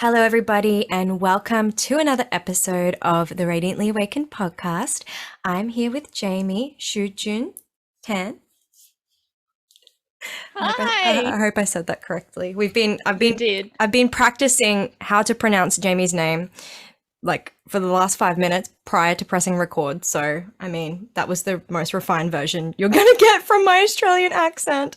Hello, everybody, and welcome to another episode of the Radiantly Awakened podcast. I'm here with Jamie, Shūjūn, Tan. Hi. I hope I said that correctly. You did. I've been practicing how to pronounce Jamie's name like for the last 5 minutes prior to pressing record. So, I mean, that was the most refined version you're going to get from my Australian accent.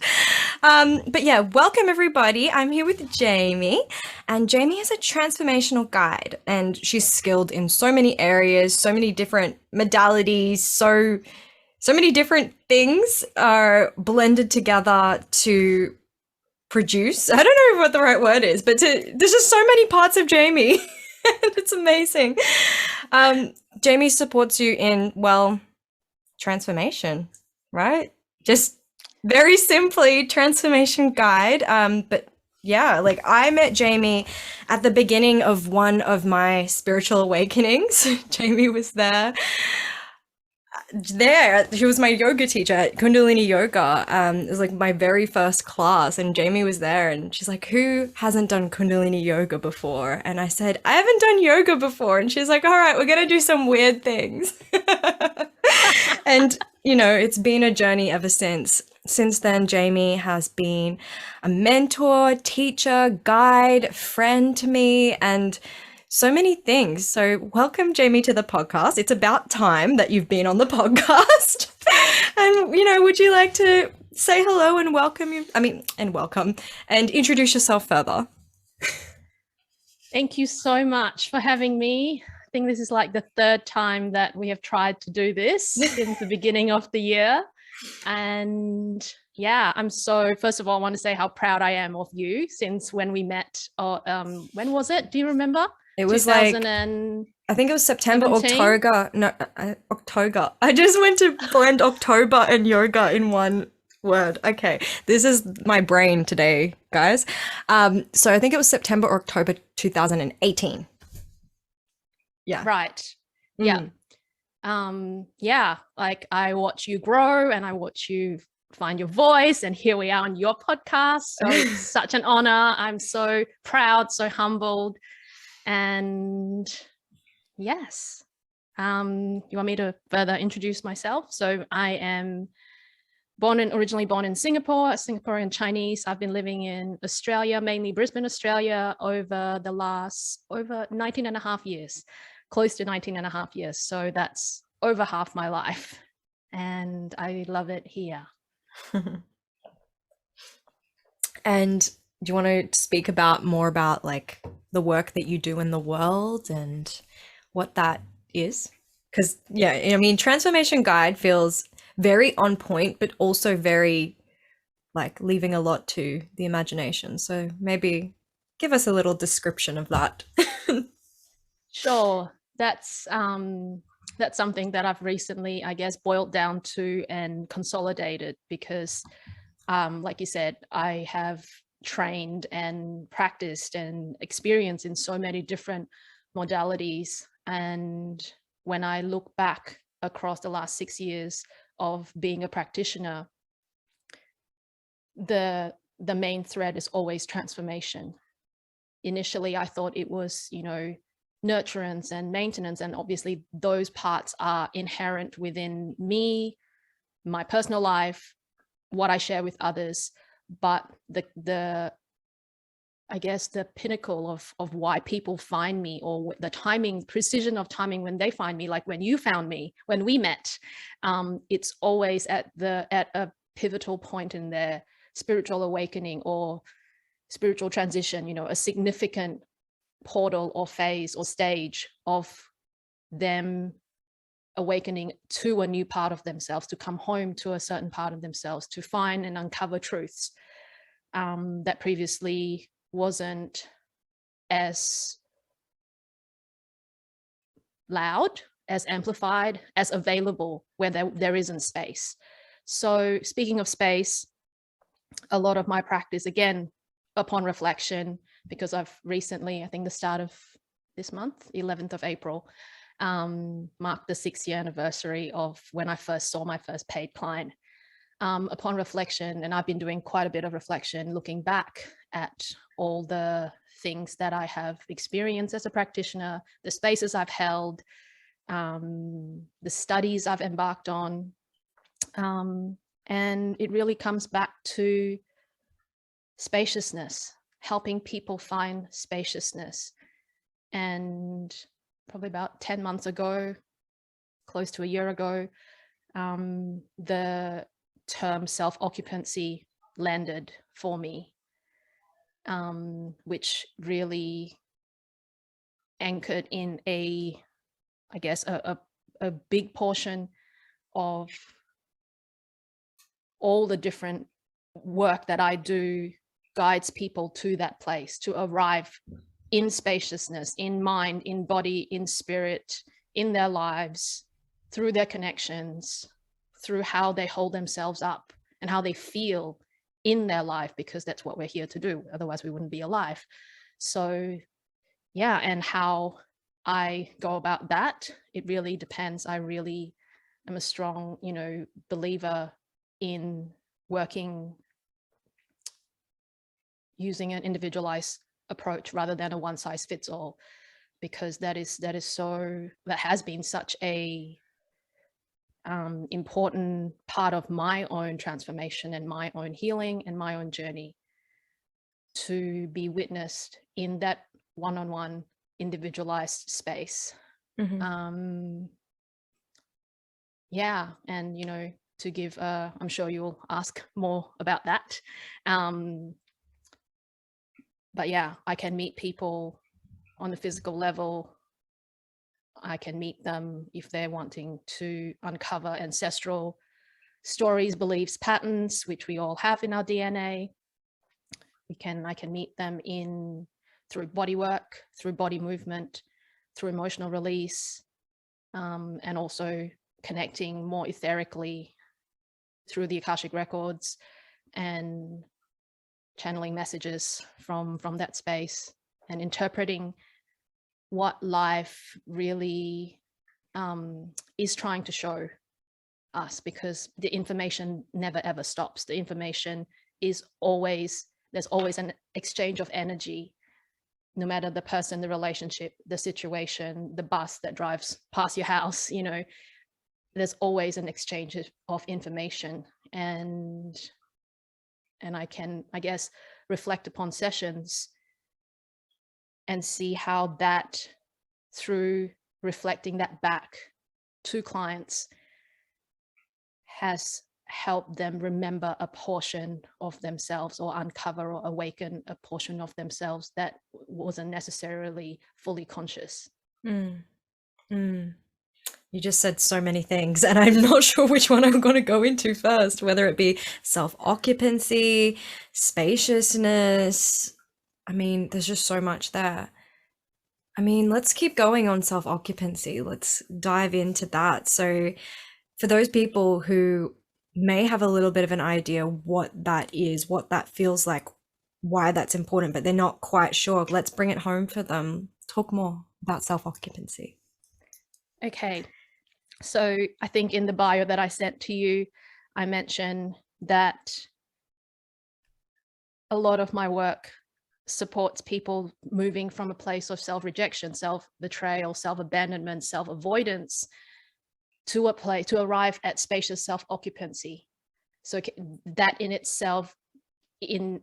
But yeah, welcome everybody. I'm here with Jamie, and Jamie is a transformational guide, and she's skilled in so many areas, so many different modalities, so many different things are blended together to produce. I don't know what the right word is, but there's just so many parts of Jamie. It's amazing. Jamie supports you in, well, transformation, right? Just very simply, transformation guide. But yeah, like I met Jamie at the beginning of one of my spiritual awakenings. Jamie was there. She was my yoga teacher at Kundalini Yoga. It was like my very first class, and Jamie was there, and she's like, "Who hasn't done Kundalini Yoga before?" And I said, "I haven't done yoga before." And she's like, "All right, we're gonna do some weird things." And it's been a journey ever since. Since then, Jamie has been a mentor, teacher, guide, friend to me, and so many things. So, welcome, Jamie, to the podcast. It's about time that you've been on the podcast. And, would you like to say hello and welcome you? And welcome and introduce yourself further. Thank you so much for having me. I think this is like the third time that we have tried to do this since the beginning of the year. And yeah, first of all, I want to say how proud I am of you since when we met. When was it? Do you remember? It was I think it was September, 17? October. No, October. I just went to blend October and yoga in one word. Okay, this is my brain today, guys. So I think it was September or October 2018. Yeah. Right. Yeah. Yeah, like I watch you grow and I watch you find your voice, and here we are on your podcast. So it's such an honor. I'm so proud, so humbled. And yes, you want me to further introduce myself? So I am originally born in Singapore, Singaporean Chinese. I've been living in Australia, mainly Brisbane, Australia, over 19 and a half years, close to 19 and a half years. So that's over half my life, and I love it here. And do you want to speak more about like the work that you do in the world and what that is? Because Transformation Guide feels very on point, but also very like leaving a lot to the imagination. So maybe give us a little description of that. Sure. That's something that I've recently, I guess, boiled down to and consolidated because, like you said, I have trained and practiced and experienced in so many different modalities. And when I look back across the last 6 years of being a practitioner, the main thread is always transformation. Initially, I thought it was, nurturance and maintenance, and obviously those parts are inherent within me, my personal life, what I share with others. But the I guess the pinnacle of why people find me, or the timing, precision of timing when they find me, like when you found me, when we met, it's always at a pivotal point in their spiritual awakening or spiritual transition, a significant portal or phase or stage of them awakening to a new part of themselves, to come home to a certain part of themselves, to find and uncover truths that previously wasn't as loud, as amplified, as available, where there isn't space. So speaking of space, a lot of my practice, again, upon reflection, because I've recently, I think the start of this month, 11th of April, marked the 6-year anniversary of when I first saw my first paid client. upon reflection, and I've been doing quite a bit of reflection, looking back at all the things that I have experienced as a practitioner, the spaces I've held, the studies I've embarked on. And it really comes back to spaciousness, helping people find spaciousness. And probably about 10 months ago, close to a year ago, the term self-occupancy landed for me, which really anchored in I guess, a big portion of all the different work that I do guides people to that place, to arrive in spaciousness, in mind, in body, in spirit, in their lives, through their connections, through how they hold themselves up and how they feel in their life, because that's what we're here to do. Otherwise, we wouldn't be alive. So, yeah, and how I go about that, it really depends. I really am a strong, believer in working using an individualized approach rather than a one size fits all, because that has been such a important part of my own transformation and my own healing and my own journey, to be witnessed in that one-on-one individualized space. Yeah, and to give I'm sure you'll ask more about that, but yeah, I can meet people on the physical level. I can meet them if they're wanting to uncover ancestral stories, beliefs, patterns, which we all have in our DNA. I can meet them through body work, through body movement, through emotional release, and also connecting more etherically through the Akashic records and channeling messages from that space, and interpreting what life really is trying to show us, because the information never ever stops. The information is always, there's always an exchange of energy, no matter the person, the relationship, the situation, the bus that drives past your house, there's always an exchange of information. And I can, I guess, reflect upon sessions and see how that, through reflecting that back to clients, has helped them remember a portion of themselves, or uncover or awaken a portion of themselves that wasn't necessarily fully conscious. You just said so many things, and I'm not sure which one I'm going to go into first, whether it be self-occupancy, spaciousness. I mean, there's just so much there. I mean, let's keep going on self-occupancy. Let's dive into that. So for those people who may have a little bit of an idea what that is, what that feels like, why that's important, but they're not quite sure, let's bring it home for them. Talk more about self-occupancy. Okay. So I think in the bio that I sent to you, I mentioned that a lot of my work supports people moving from a place of self-rejection, self-betrayal, self-abandonment, self-avoidance, to a place, to arrive at spacious self-occupancy. So that in itself, in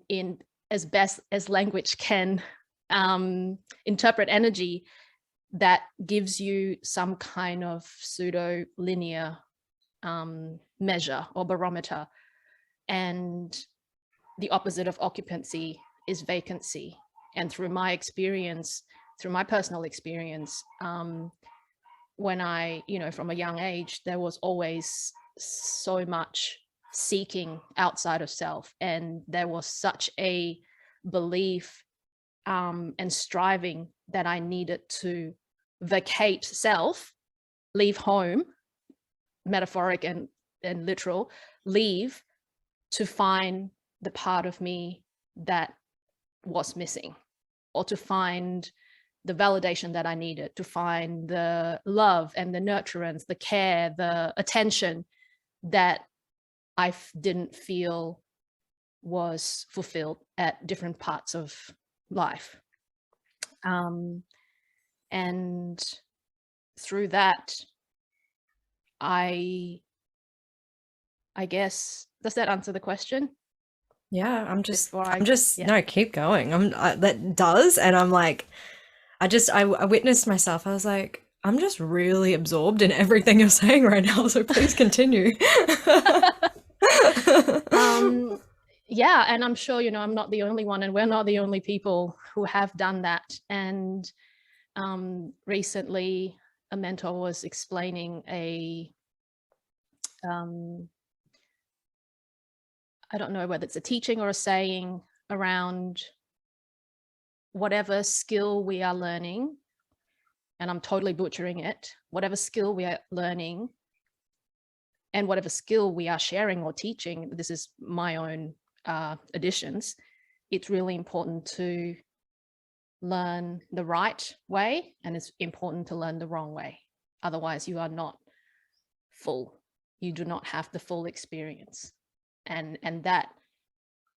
as best as language can interpret energy, that gives you some kind of pseudo linear measure or barometer. And the opposite of occupancy is vacancy. And through my experience, through my personal experience, when I, from a young age, there was always so much seeking outside of self. And there was such a belief and striving that I needed to vacate self, leave home, metaphoric and literal, leave to find the part of me that was missing, or to find the validation that I needed, to find the love and the nurturance, the care, the attention that didn't feel was fulfilled at different parts of life. And through that, I guess, does that answer the question? Yeah, Before no, keep going. That does. And I'm like, I witnessed myself. I was like, I'm just really absorbed in everything you're saying right now. So please continue. Yeah, and I'm sure, I'm not the only one, and we're not the only people who have done that. And recently, a mentor was explaining I don't know whether it's a teaching or a saying around whatever skill we are learning, and I'm totally butchering it, whatever skill we are learning and whatever skill we are sharing or teaching, this is my own additions, it's really important to learn the right way, and it's important to learn the wrong way. Otherwise, you are not full. You do not have the full experience. And that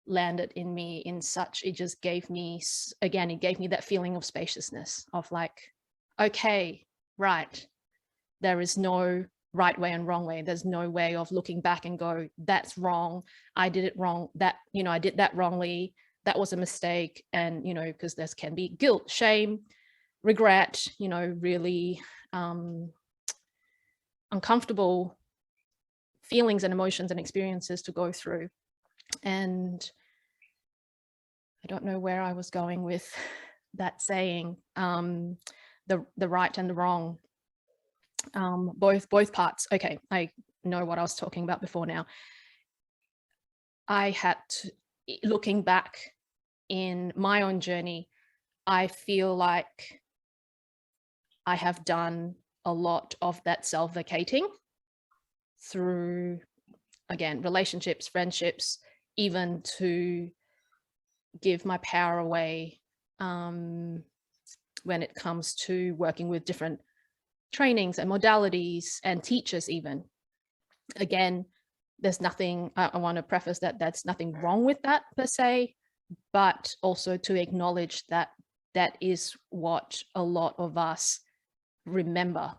landed in me in such, it just gave me, again, it gave me that feeling of spaciousness, of like, okay, right, there is no right way and wrong way. There's no way of looking back and go, that's wrong, I did it wrong, that, I did that wrongly, that was a mistake. And, because there can be guilt, shame, regret, really uncomfortable feelings and emotions and experiences to go through. And I don't know where I was going with that saying, the right and the wrong, both parts. Okay, I know what I was talking about before now. I had to, looking back in my own journey, I feel like I have done a lot of that self-vacating through, again, relationships, friendships, even to give my power away when it comes to working with different trainings and modalities and teachers even. Again, there's nothing, I want to preface that that's nothing wrong with that per se, but also to acknowledge that that is what a lot of us remember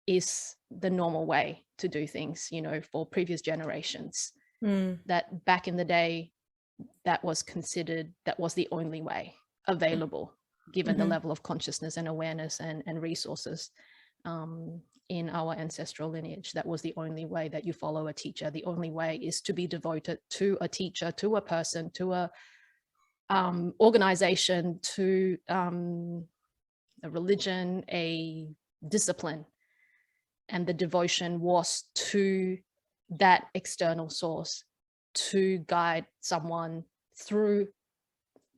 is the normal way to do things, for previous generations. That back in the day, that was considered, that was the only way available, given the level of consciousness and awareness and resources in our ancestral lineage. That was the only way, that you follow a teacher. The only way is to be devoted to a teacher, to a person, to a organization, to a religion, a discipline. And the devotion was to that external source to guide someone through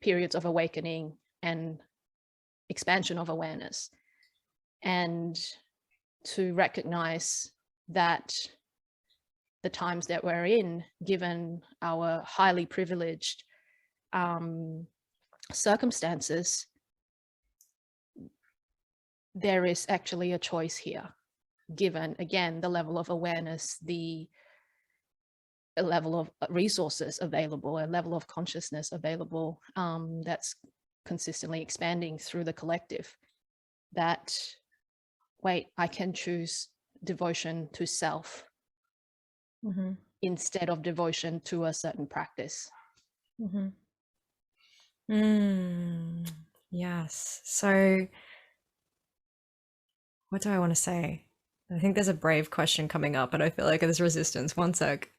periods of awakening and expansion of awareness, and to recognize that the times that we're in, given our highly privileged circumstances, there is actually a choice here, given, again, the level of awareness, the level of resources available, a level of consciousness available that's consistently expanding through the collective, that, wait, I can choose devotion to self instead of devotion to a certain practice. Yes. So what do I want to say? I think there's a brave question coming up, and I feel like there's resistance. One sec.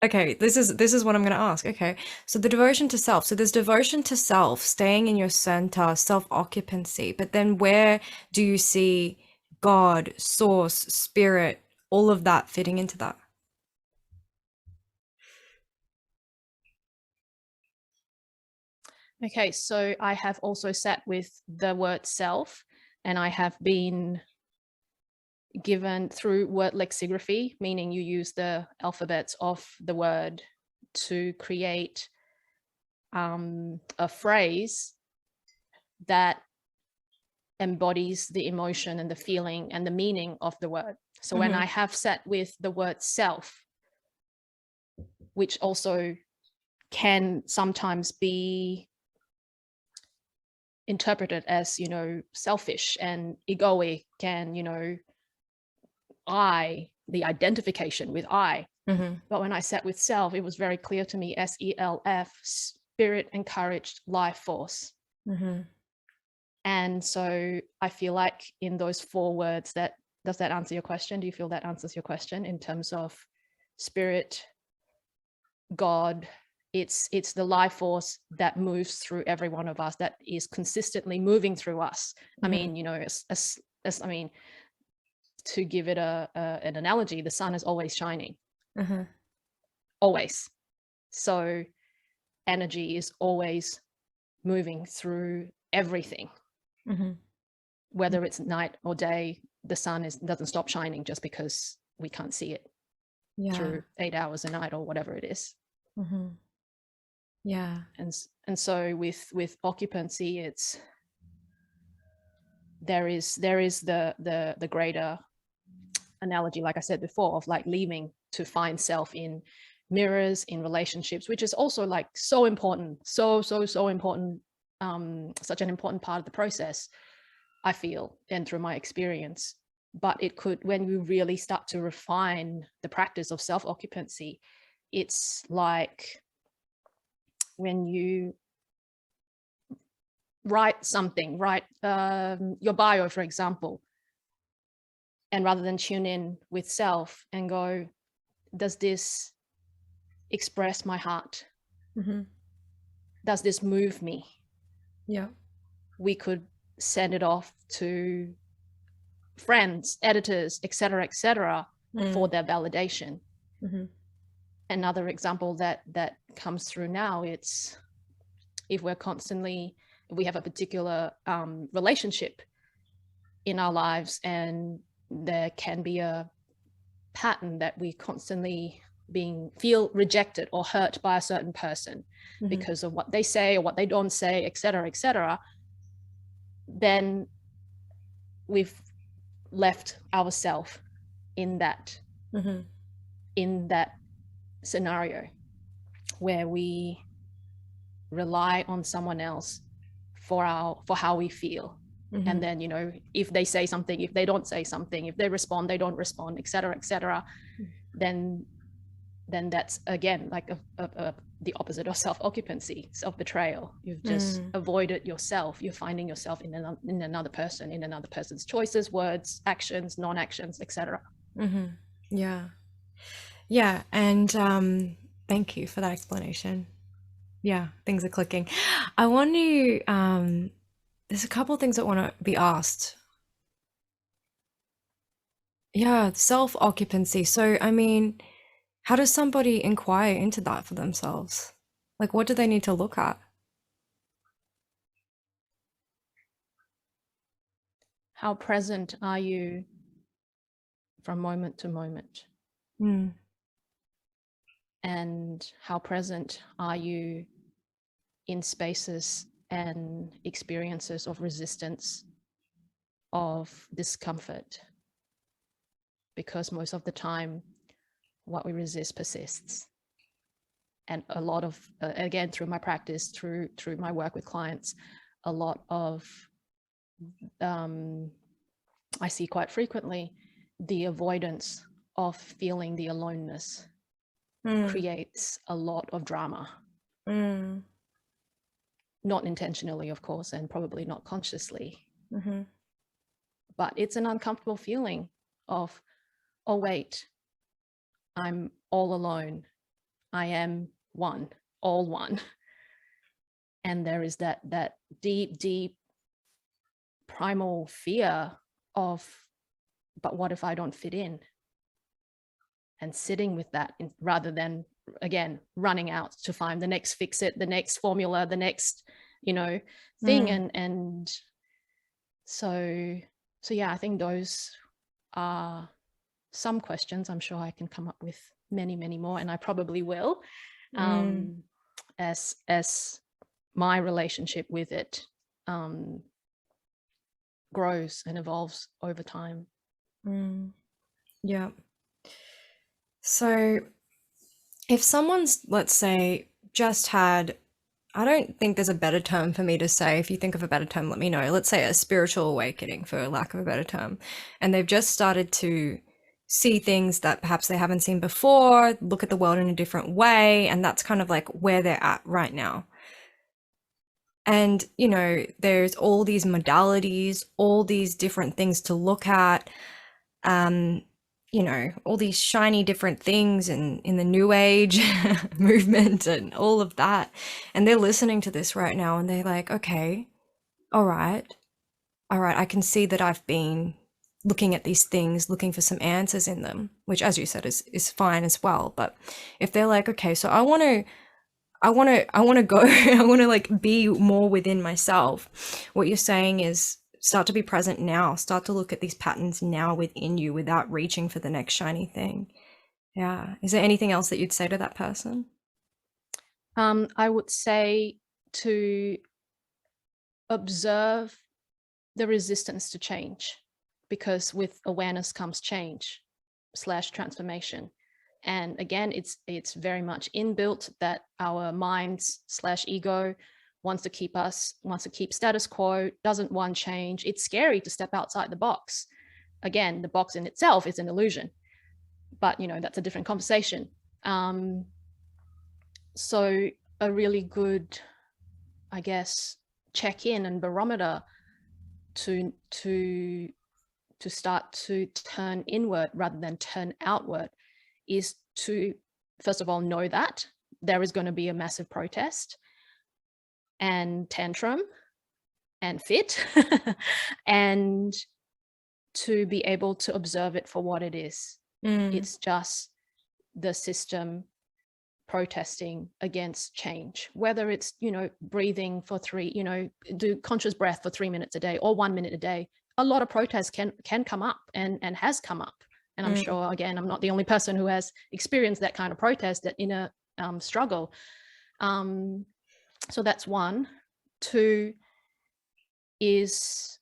Okay, this is what I'm going to ask. Okay, so the devotion to self. So there's devotion to self, staying in your center, self-occupancy. But then where do you see God, source, spirit, all of that fitting into that? Okay, so I have also sat with the word self, and I have been given through word lexicography, meaning you use the alphabets of the word to create a phrase that embodies the emotion and the feeling and the meaning of the word. So when I have sat with the word self, which also can sometimes be interpreted as, you know, selfish and egoic and, you know, the identification with I. But when I sat with self, it was very clear to me, SELF, spirit encouraged life force. And so I feel like in those 4 words, does that answer your question? Do you feel that answers your question in terms of spirit, God? It's the life force that moves through every one of us, that is consistently moving through us. I mean, you know, as I mean, to give it an analogy, the sun is always shining, always. So energy is always moving through everything, whether it's night or day. The sun doesn't stop shining just because we can't see it through 8 hours a night or whatever it is. Yeah. And so with occupancy, it's there is the greater analogy, like I said before, of like leaving to find self in mirrors, in relationships, which is also like so important, so important, such an important part of the process, I feel, and through my experience. But it could, when we really start to refine the practice of self-occupancy, it's like when you write something, your bio, for example, and rather than tune in with self and go, does this express my heart? Does this move me? Yeah. We could send it off to friends, editors, etc., for their validation. Another example that comes through now, it's if we have a particular relationship in our lives, and there can be a pattern that we constantly feel rejected or hurt by a certain person because of what they say or what they don't say, etc., then we've left ourselves in that scenario where we rely on someone else for how we feel. And then, you know, if they say something, if they don't say something, if they respond, they don't respond, etc., then that's again like the opposite of self-occupancy, self-betrayal. You've just avoided yourself. You're finding yourself in another person, in another person's choices, words, actions, non-actions, etc. Yeah. And thank you for that explanation. Yeah, things are clicking. I want to there's a couple of things that want to be asked. Yeah, self-occupancy. So, I mean, how does somebody inquire into that for themselves? Like, what do they need to look at? How present are you from moment to moment? And how present are you in spaces and experiences of resistance, of discomfort? Because most of the time, what we resist persists. And a lot of, again, through my practice, through my work with clients, a lot of, I see quite frequently, the avoidance of feeling the aloneness creates a lot of drama. Not intentionally, of course, and probably not consciously. But it's an uncomfortable feeling of, oh, wait, I'm all alone. I am one, all one. And there is that deep primal fear of, but what if I don't fit in? And sitting with that rather than, again, running out to find the next fix it, the next formula, the next, you know, thing. And so yeah, I think those are some questions. I'm sure I can come up with many more, and I probably will, as my relationship with it grows and evolves over time. Yeah. So if someone's, let's say, just had, I don't think there's a better term for me to say. If you think of a better term, let me know. Let's say a spiritual awakening, for lack of a better term. And they've just started to see things that perhaps they haven't seen before, look at the world in a different way. And that's kind of like where they're at right now. And, you know, there's all these modalities, all these different things to look at, um, you know, all these shiny different things in the new age movement and all of that. And they're listening to this right now and they're like, okay, all right, all right, I can see that I've been looking at these things, looking for some answers in them, which, as you said, is fine as well. But if they're like, okay, so I want to go, I want to like be more within myself. What you're saying is start to be present now, start to look at these patterns now within you without reaching for the next shiny thing. Yeah. Is there anything else that you'd say to that person? I would say to observe the resistance to change, because with awareness comes change / transformation. And again, it's very much inbuilt that our minds / ego wants to keep status quo, doesn't want change. It's scary to step outside the box. Again, the box in itself is an illusion, but you know, that's a different conversation. So a really good, I guess, check-in and barometer to start to turn inward rather than turn outward is to, first of all, know that there is going to be a massive protest and tantrum and fit and to be able to observe it for what it is. It's just the system protesting against change, whether it's, you know, breathing for do conscious breath for 3 minutes a day or 1 minute a day. A lot of protests can come up and has come up. And I'm sure, again, I'm not the only person who has experienced that kind of protest, that inner struggle. So that's one. Two is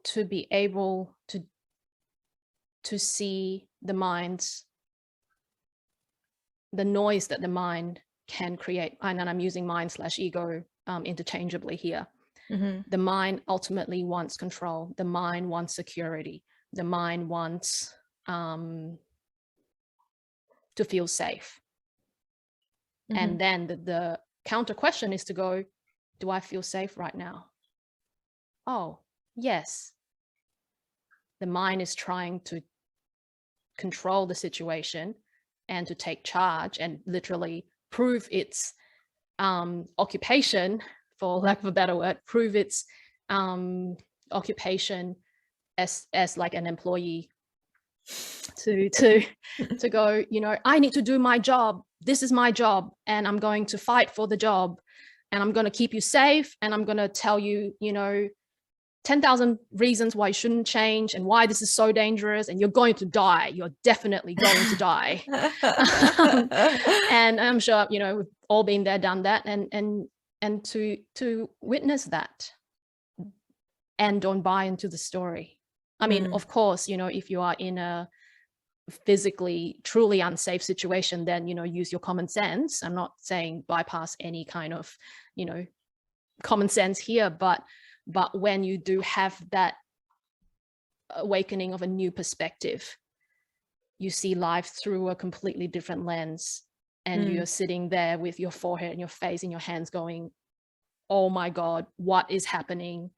to be able to see the noise that the mind can create. And I'm using mind / ego interchangeably here. The mind ultimately wants control. The mind wants security. The mind wants to feel safe. And then the counter question is to go, do I feel safe right now? Oh, yes. The mind is trying to control the situation and to take charge and literally prove its occupation, for lack of a better word, prove its occupation as like an employee, to go, you know, I need to do my job. This is my job, and I'm going to fight for the job, and I'm going to keep you safe, and I'm going to tell you, you know, 10,000 reasons why you shouldn't change and why this is so dangerous, and you're going to die. You're definitely going to die. And I'm sure, you know, we've all been there, done that, and to witness that and don't buy into the story. I mean, of course, you know, if you are in a physically truly unsafe situation, then, you know, use your common sense. I'm not saying bypass any kind of, you know, common sense here, but when you do have that awakening of a new perspective, you see life through a completely different lens, and you're sitting there with your forehead and your face and your hands going, oh my God, what is happening?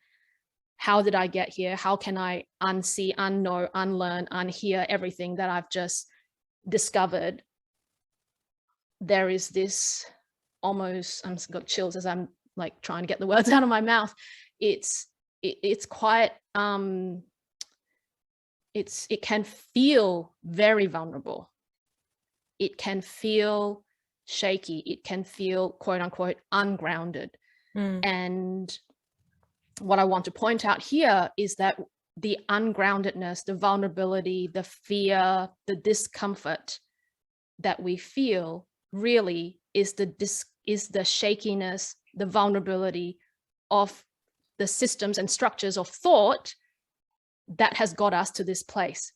How did I get here? How can I unsee, unknow, unlearn, unhear everything that I've just discovered? There is this almost, I'm just got chills as I'm like trying to get the words out of my mouth. It's quite, it can feel very vulnerable. It can feel shaky. It can feel quote unquote ungrounded. And what I want to point out here is that the ungroundedness, the vulnerability, the fear, the discomfort that we feel really is the shakiness, the vulnerability of the systems and structures of thought that has got us to this place.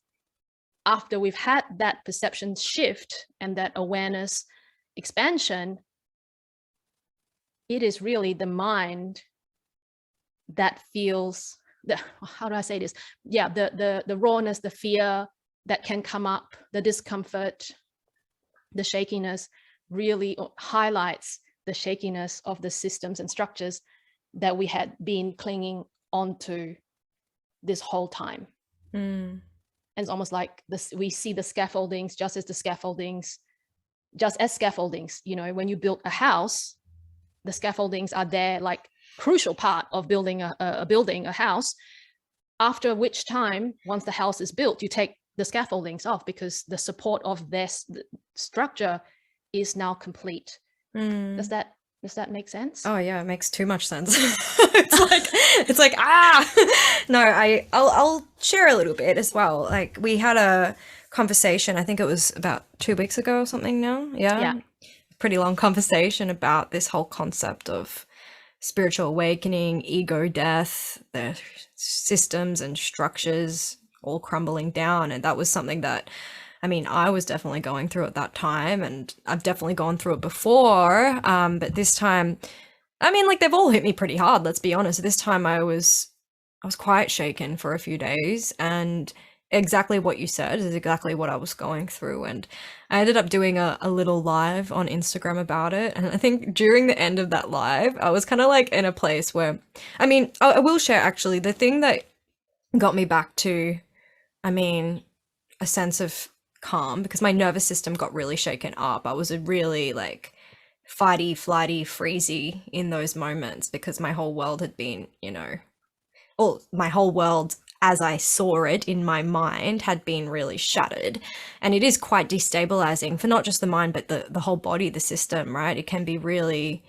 After we've had that perception shift and that awareness expansion, it is really the mind that feels how do I say this? Yeah, the rawness, the fear that can come up, the discomfort, the shakiness really highlights the shakiness of the systems and structures that we had been clinging onto this whole time. And it's almost like this, we see the scaffoldings just as scaffoldings, you know, when you build a house, the scaffoldings are there, like crucial part of building a house, after which time, once the house is built, you take the scaffoldings off because the support of this structure is now complete. Does that make sense? Oh yeah, it makes too much sense. it's like no, I'll share a little bit as well. Like we had a conversation, I think it was about 2 weeks ago or something now. Yeah. Pretty long conversation about this whole concept of spiritual awakening, ego death, the systems and structures all crumbling down. And that was something that, I mean, I was definitely going through at that time, and I've definitely gone through it before. But this time, I mean, like they've all hit me pretty hard, let's be honest. This time I was quite shaken for a few days, and exactly what you said is exactly what I was going through. And I ended up doing a little live on Instagram about it. And I think during the end of that live, I was kind of like in a place where, I mean, I will share actually the thing that got me back to, I mean, a sense of calm, because my nervous system got really shaken up. I was a really like fighty, flighty, freezy in those moments because my whole world had been, you know, my whole world as I saw it in my mind had been really shattered. And it is quite destabilizing for not just the mind, but the whole body, the system, right? It can be really,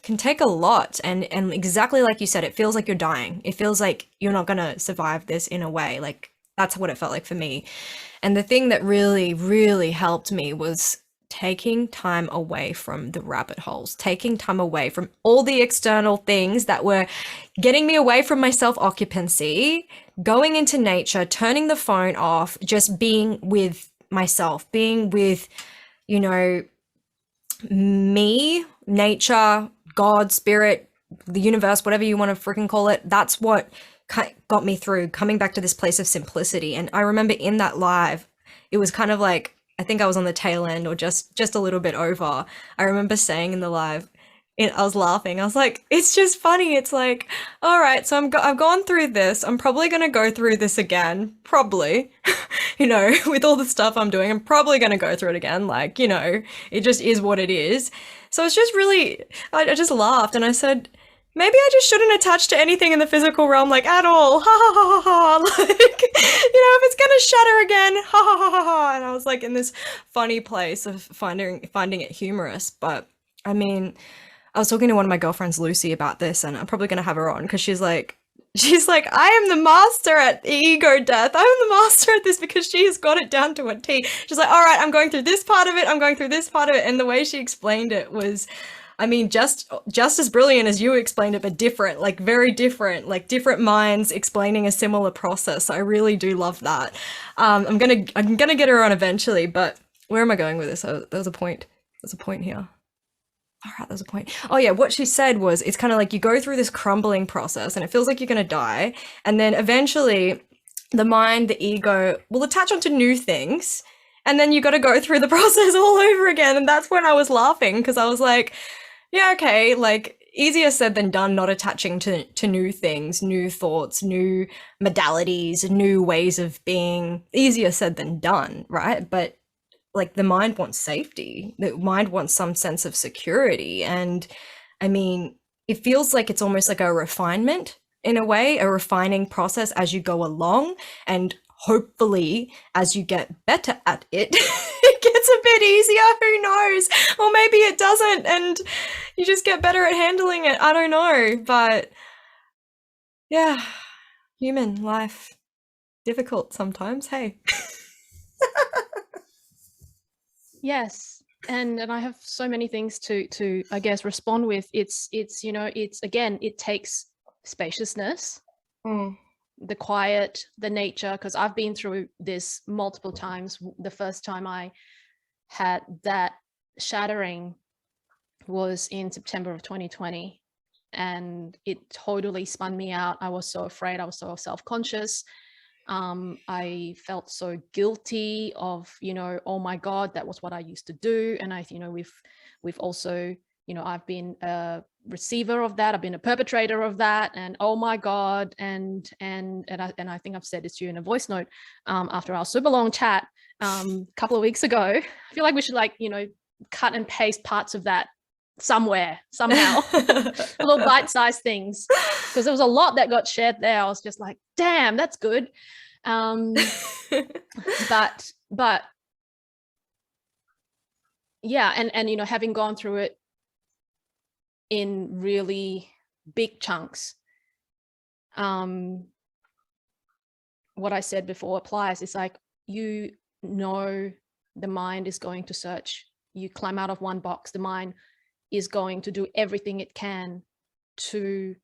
can take a lot. And exactly like you said, it feels like you're dying. It feels like you're not going to survive this in a way. Like that's what it felt like for me. And the thing that really, really helped me was taking time away from the rabbit holes, taking time away from all the external things that were getting me away from my self-occupancy, going into nature, turning the phone off, just being with myself, being with, you know, me, nature, God, spirit, the universe, whatever you want to freaking call it. That's what got me through, coming back to this place of simplicity. And I remember in that live, it was kind of like, I think I was on the tail end or just a little bit over. I remember saying in the live, I was laughing. I was like, it's just funny. It's like, all right, so I've gone through this. I'm probably going to go through this again. Probably, you know, with all the stuff I'm doing, I'm probably going to go through it again. Like, you know, it just is what it is. So it's just really, I just laughed and I said, maybe I just shouldn't attach to anything in the physical realm, like at all. Ha ha ha ha ha. Like, you know, if it's gonna shatter again, ha ha ha ha ha. And I was like in this funny place of finding it humorous. But I mean, I was talking to one of my girlfriends, Lucy, about this, and I'm probably gonna have her on because she's like, I am the master at ego death. I'm the master at this because she has got it down to a T. She's like, all right, I'm going through this part of it. I'm going through this part of it. And the way she explained it was, I mean, just as brilliant as you explained it, but different, like very different, like different minds explaining a similar process. I really do love that. I'm gonna get her on eventually, but where am I going with this? Oh, there was a point. There's a point here. All right, there's a point. Oh yeah, what she said was, it's kind of like you go through this crumbling process and it feels like you're gonna die, and then eventually the mind, the ego will attach onto new things, and then you got to go through the process all over again. And that's when I was laughing, because I was like, yeah, okay, like easier said than done, not attaching to new things, new thoughts, new modalities, new ways of being. Easier said than done, right? But like the mind wants safety. The mind wants some sense of security. And I mean, it feels like it's almost like a refinement in a way, a refining process as you go along. And hopefully as you get better at it, it gets a bit easier, who knows? Or maybe it doesn't and you just get better at handling it. I don't know. But yeah, human life, difficult sometimes, hey. Yes. And I have so many things to I guess respond with. It's you know, it's again, it takes spaciousness. the quiet, the nature, because I've been through this multiple times. The first time I had that shattering was in September of 2020, and it totally spun me out. I was so afraid. I was so self-conscious. I felt so guilty of, oh my God, that was what I used to do. And we've also, I've been a receiver of that. I've been a perpetrator of that. And oh my God. And I think I've said this to you in a voice note after our super long chat a couple of weeks ago. I feel like we should cut and paste parts of that somewhere, somehow, little bite-sized things, because there was a lot that got shared there. I was just like, damn, that's good. But yeah, and having gone through it in really big chunks, what I said before applies. It's like, the mind is going to search. You climb out of one box, the mind is going to do everything it can to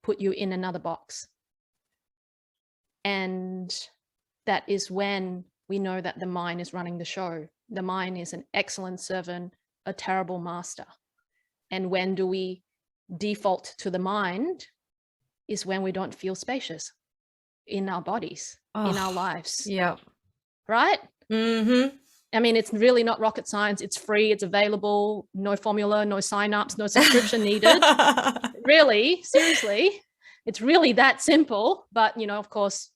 put you in another box. And that is when we know that the mind is running the show. The mind is an excellent servant, a terrible master. And when do we default to the mind? Is when we don't feel spacious in our bodies, in our lives. Yeah. Right? Mm-hmm. I mean, it's really not rocket science. It's free. It's available. No formula, no sign-ups, no subscription needed. Really, seriously, it's really that simple. But, of course,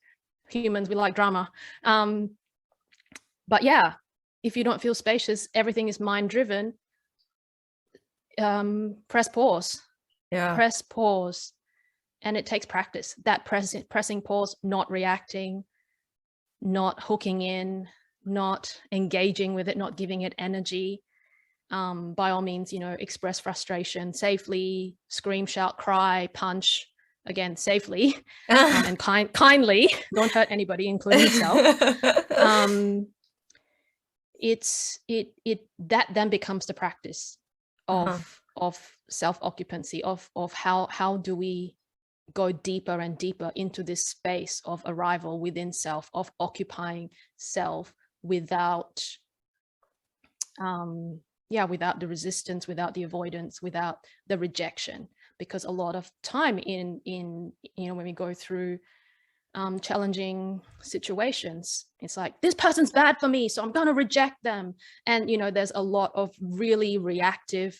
humans, we like drama. But yeah, if you don't feel spacious, everything is mind-driven. Press pause. Yeah. Press pause. And it takes practice. That pressing pause, not reacting, not hooking in, not engaging with it, not giving it energy. By all means, express frustration safely, scream, shout, cry, punch, again, safely, and kindly. Don't hurt anybody, including yourself. That then becomes the practice of self-occupancy, of how do we go deeper and deeper into this space of arrival within self, of occupying self without without the resistance, without the avoidance, without the rejection. Because a lot of time in when we go through challenging situations, it's like, this person's bad for me, so I'm going to reject them. And there's a lot of really reactive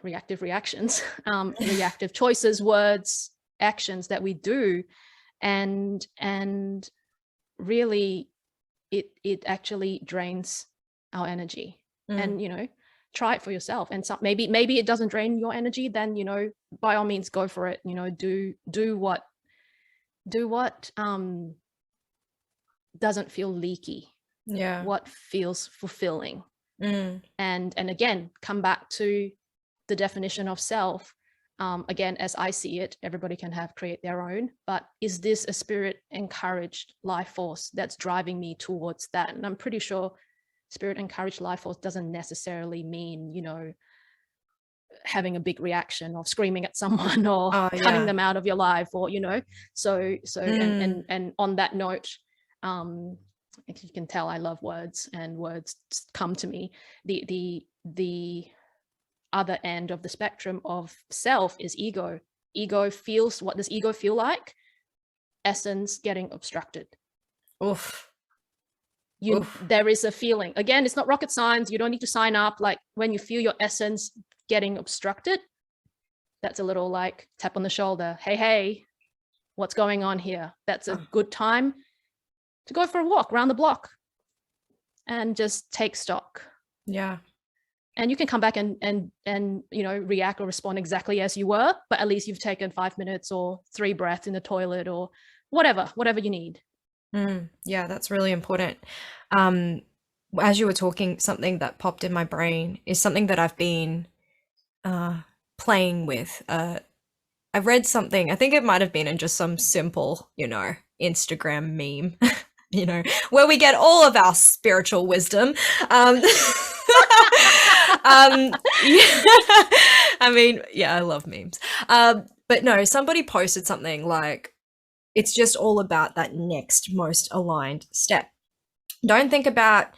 reactions, reactive choices, words, actions that we do, and really it actually drains our energy. And try it for yourself. And maybe it doesn't drain your energy, then by all means go for it. Do what doesn't feel leaky, what feels fulfilling. And again, come back to the definition of self. Again, as I see it, everybody can create their own, but is this a spirit encouraged life force that's driving me towards that? And I'm pretty sure spirit encouraged life force doesn't necessarily mean having a big reaction or screaming at someone or cutting them out of your life, or so and on that note, if you can tell, I love words, and words come to me. The other end of the spectrum of self is ego. What does ego feel like? Essence getting obstructed. There is a feeling. Again, it's not rocket science. You don't need to sign up. Like, when you feel your essence getting obstructed, that's a little like tap on the shoulder. Hey, what's going on here? That's a good time to go for a walk around the block and just take stock. Yeah. And you can come back and react or respond exactly as you were, but at least you've taken 5 minutes or 3 breaths in the toilet or whatever you need. Yeah, that's really important. As you were talking, something that popped in my brain is something that I've been playing with. I read something, I think it might have been in just some simple, Instagram meme, where we get all of our spiritual wisdom. I mean, yeah, I love memes. But no, somebody posted something like, It's just all about that next most aligned step. Don't think about,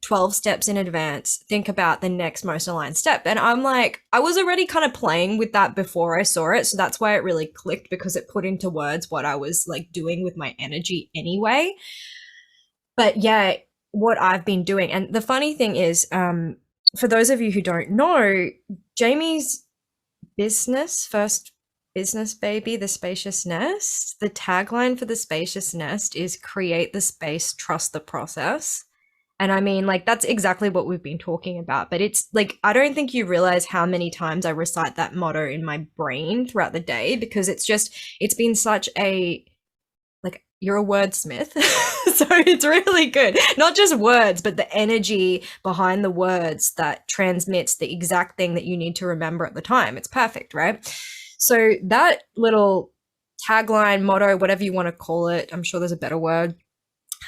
12 steps in advance. Think about the next most aligned step. And I'm like, I was already kind of playing with that before I saw it. So that's why it really clicked, because it put into words what I was like doing with my energy anyway. But yeah, what I've been doing. And the funny thing is, for those of you who don't know, Jamie's first business baby, the Spacious Nest, the tagline for the Spacious Nest is create the space, trust the process. And I mean, like, that's exactly what we've been talking about. But it's like, I don't think you realize how many times I recite that motto in my brain throughout the day, because it's been such a, like, you're a wordsmith. So it's really good. Not just words, but the energy behind the words that transmits the exact thing that you need to remember at the time. It's perfect, right? So that little tagline, motto, whatever you want to call it, I'm sure there's a better word.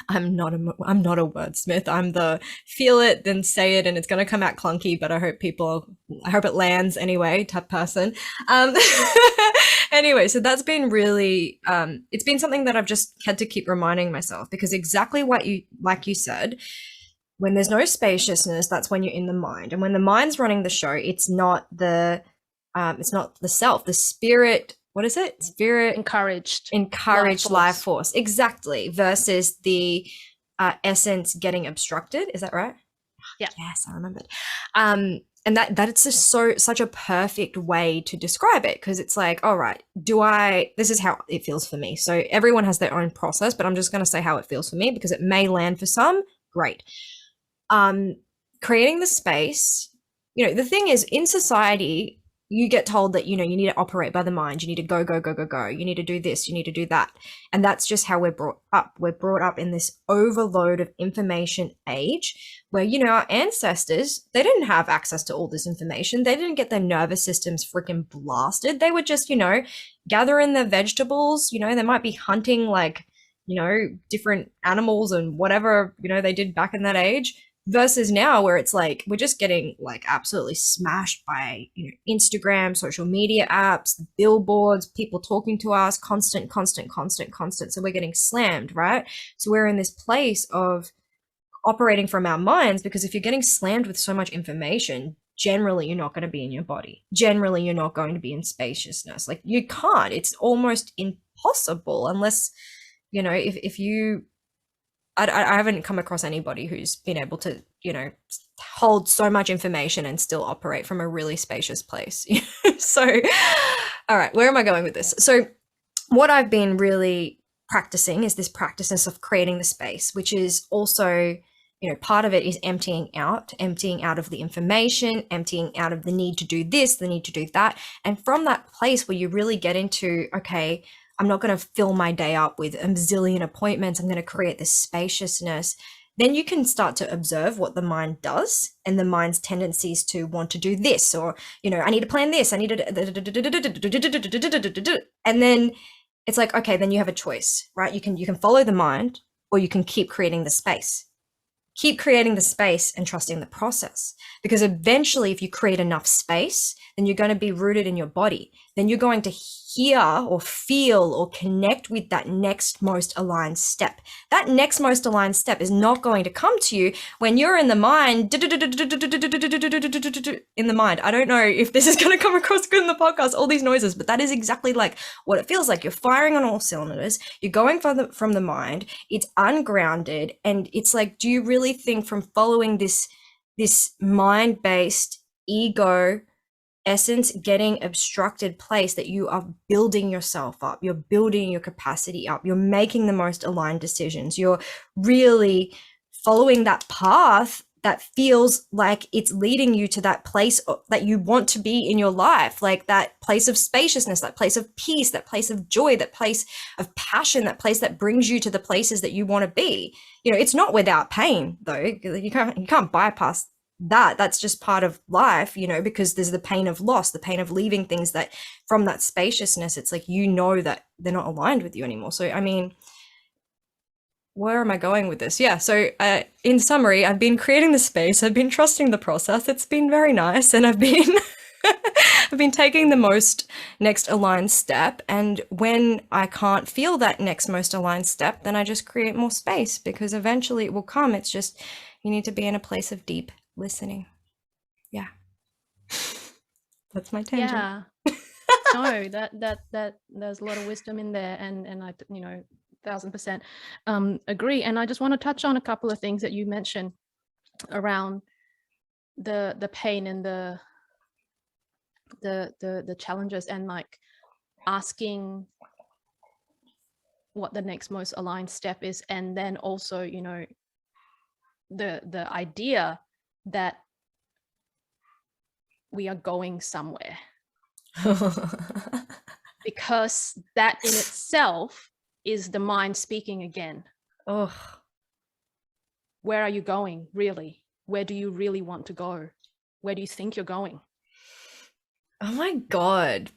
I'm not a wordsmith. I'm the feel it, then say it, and it's going to come out clunky, but I hope it lands anyway type person. Anyway, so that's been really, it's been something that I've just had to keep reminding myself, because exactly like you said, when there's no spaciousness, that's when you're in the mind. And when the mind's running the show, it's not the self, the spirit. What is it? Spirit, encouraged life force. Exactly. Versus the essence getting obstructed. Is that right? Yeah. Yes, I remembered. And that it's just such a perfect way to describe it, because it's like, all right, this is how it feels for me. So everyone has their own process, but I'm just going to say how it feels for me, because it may land for some. Great. Creating the space, the thing is, in society, you get told that, you need to operate by the mind. You need to go, go, go, go, go. You need to do this. You need to do that. And that's just how we're brought up. We're brought up in this overload of information age where, our ancestors, they didn't have access to all this information. They didn't get their nervous systems freaking blasted. They would just, gather in their vegetables. They might be hunting like, different animals and whatever, they did back in that age. Versus now, where it's like we're just getting like absolutely smashed by Instagram, social media apps, billboards, people talking to us, constant. So we're getting slammed, right? So we're in this place of operating from our minds, because if you're getting slammed with so much information, generally you're not going to be in your body. Generally, you're not going to be in spaciousness. Like, you can't. It's almost impossible unless, if you. I haven't come across anybody who's been able to, hold so much information and still operate from a really spacious place. So, all right, where am I going with this? So what I've been really practicing is this practice of creating the space, which is also, part of it is emptying out of the information, emptying out of the need to do this, the need to do that. And from that place where you really get into, okay, I'm not going to fill my day up with a zillion appointments. I'm going to create this spaciousness. Then you can start to observe what the mind does and the mind's tendencies to want to do this, or, I need to plan this. I need to, and then it's like, okay, then you have a choice, right? You can follow the mind, or you can keep creating the space. Keep creating the space and trusting the process, because eventually, if you create enough space, then you're going to be rooted in your body. Then you're going to hear or feel or connect with that next most aligned step. That next most aligned step is not going to come to you when you're in the mind, in the mind. I don't know if this is going to come across good in the podcast, all these noises, but that is exactly like what it feels like. You're firing on all cylinders. You're going from the mind. It's ungrounded. And it's like, do you really think from following this mind-based ego essence getting obstructed place that you are building yourself up, you're building your capacity up, you're making the most aligned decisions, you're really following that path that feels like it's leading you to that place that you want to be in your life, like that place of spaciousness, that place of peace, that place of joy, that place of passion, that place that brings you to the places that you want to be. It's not without pain though. You can't bypass that's just part of life, because there's the pain of loss, the pain of leaving things that from that spaciousness, it's like, that they're not aligned with you anymore. So, I mean, where am I going with this? Yeah. So in summary, I've been creating the space. I've been trusting the process. It's been very nice. And I've been I've been taking the most next aligned step, and when I can't feel that next most aligned step, then I just create more space, because eventually it will come. It's just you need to be in a place of deep listening. Yeah. That's my tangent. Yeah. No, that there's a lot of wisdom in there, and I, 1000% agree. And I just want to touch on a couple of things that you mentioned around the pain and the challenges, and like asking what the next most aligned step is, and then also, the idea that we are going somewhere, because that in itself is the mind speaking again. Oh, Where are you going, really? Where do you really want to go? Where do you think you're going? oh my God.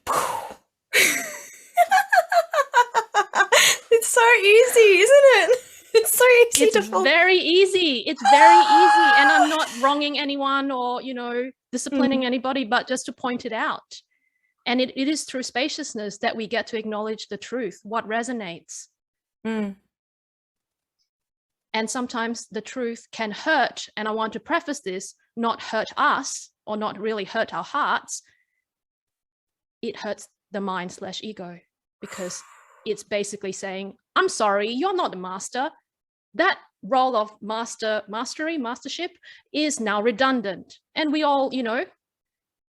It's so easy, isn't it? It's so easy It's to fall. very easy. It's very easy. And I'm not wronging anyone or, disciplining anybody, but just to point it out. And it is through spaciousness that we get to acknowledge the truth, what resonates. Mm. And sometimes the truth can hurt. And I want to preface this, not hurt us or not really hurt our hearts. It hurts the mind/ego, because it's basically saying, I'm sorry, you're not the master. That role of mastership is now redundant. And we all,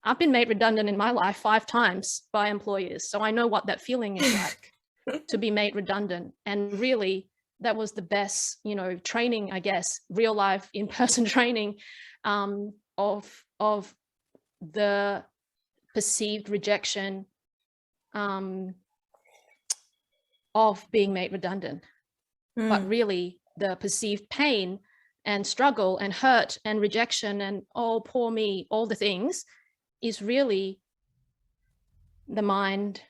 I've been made redundant in my life 5 times by employers. So I know what that feeling is like, to be made redundant. And really, that was the best, training, I guess, real life in-person training of the perceived rejection of being made redundant. But really, the perceived pain and struggle and hurt and rejection and, oh, poor me, all the things, is really the mind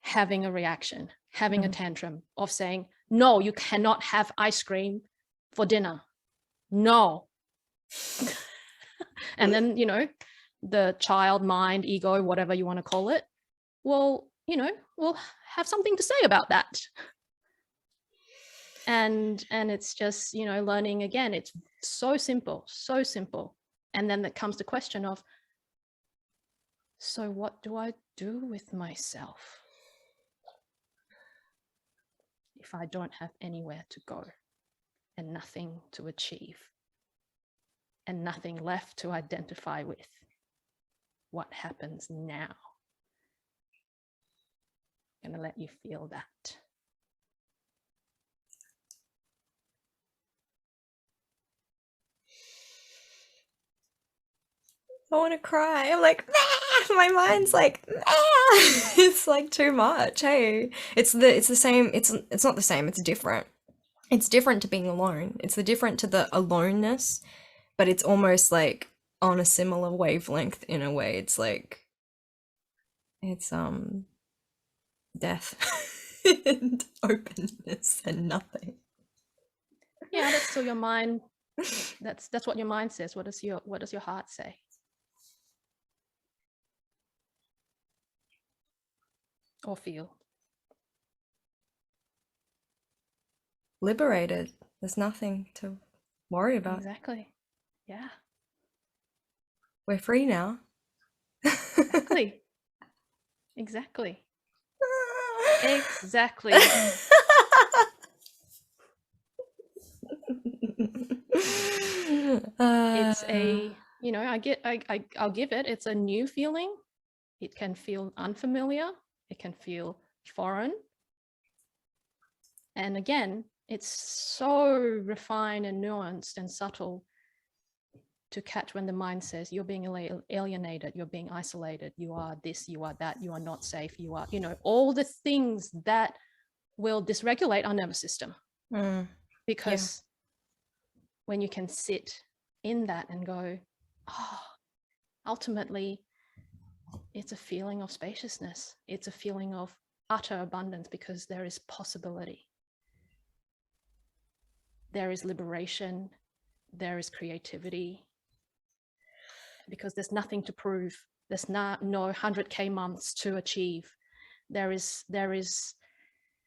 having a reaction, having a tantrum of saying, no, you cannot have ice cream for dinner. No. And then, the child mind, ego, whatever you want to call it, will have something to say about that. And it's just, learning again. It's so simple, so simple. And then that comes the question of, so what do I do with myself if I don't have anywhere to go and nothing to achieve and nothing left to identify with? What happens now? I'm going to let you feel that. I want to cry. I'm like, ah! My mind's like, ah! It's like too much. Hey, it's the same. It's not the same. It's different. It's different to being alone. It's the different to the aloneness, but it's almost like on a similar wavelength in a way. It's like, it's death and openness and nothing. Yeah, that's still your mind. That's what your mind says. What does your heart say? Or feel? Liberated. There's nothing to worry about. Exactly. Yeah. We're free now. Exactly. Exactly. Exactly. It's a, I'll give it, it's a new feeling. It can feel unfamiliar. It can feel foreign. And again, it's so refined and nuanced and subtle to catch when the mind says you're being alienated, you're being isolated, you are this, you are that, you are not safe, you are, all the things that will dysregulate our nervous system. Because when you can sit in that and go, oh, ultimately, it's a feeling of spaciousness. It's a feeling of utter abundance, because there is possibility. There is liberation. There is creativity. Because there's nothing to prove. There's not no 100K months to achieve. There is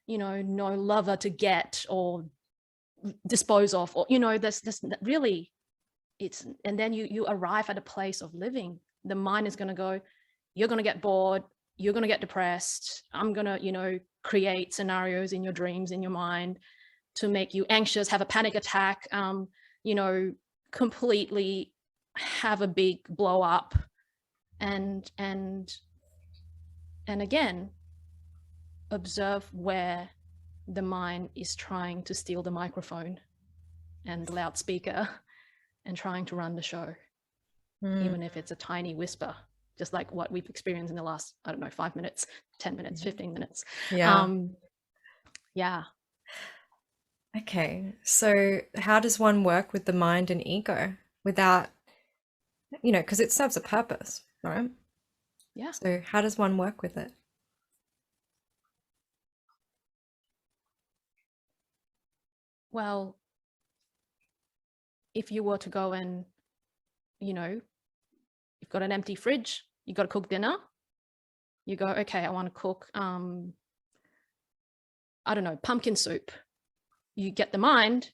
no lover to get or dispose of, or there's really, and then you arrive at a place of living. The mind is going to go, you're going to get bored, you're going to get depressed, I'm going to create scenarios in your dreams, in your mind, to make you anxious, have a panic attack, completely have a big blow up, and again, observe where the mind is trying to steal the microphone and the loudspeaker and trying to run the show, even if it's a tiny whisper, just like what we've experienced in the last, 5 minutes, 10 minutes, 15 minutes. Yeah. Okay, so how does one work with the mind and ego without, because it serves a purpose, right? Yeah. So how does one work with it? Well, if you were to go and, you've got an empty fridge, you've got to cook dinner, you go, okay, I want to cook, pumpkin soup. You get the mind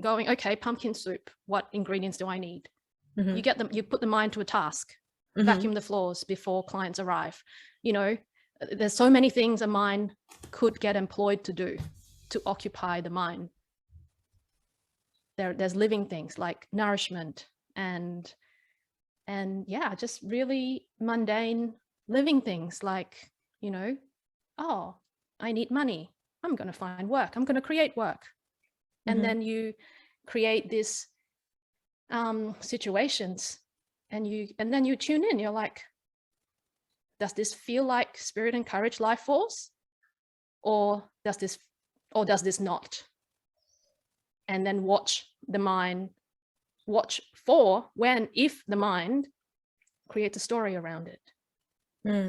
going, okay, pumpkin soup, what ingredients do I need? You put the mind to a task, vacuum the floors before clients arrive. There's so many things a mind could get employed to do, to occupy the mind. There's living things like nourishment and just really mundane living things like, oh, I need money, I'm going to find work, I'm going to create work. And then you create these situations, and then you tune in, you're like, does this feel like spirit and courage life force, or does this not? And then watch the mind, if the mind creates a story around it.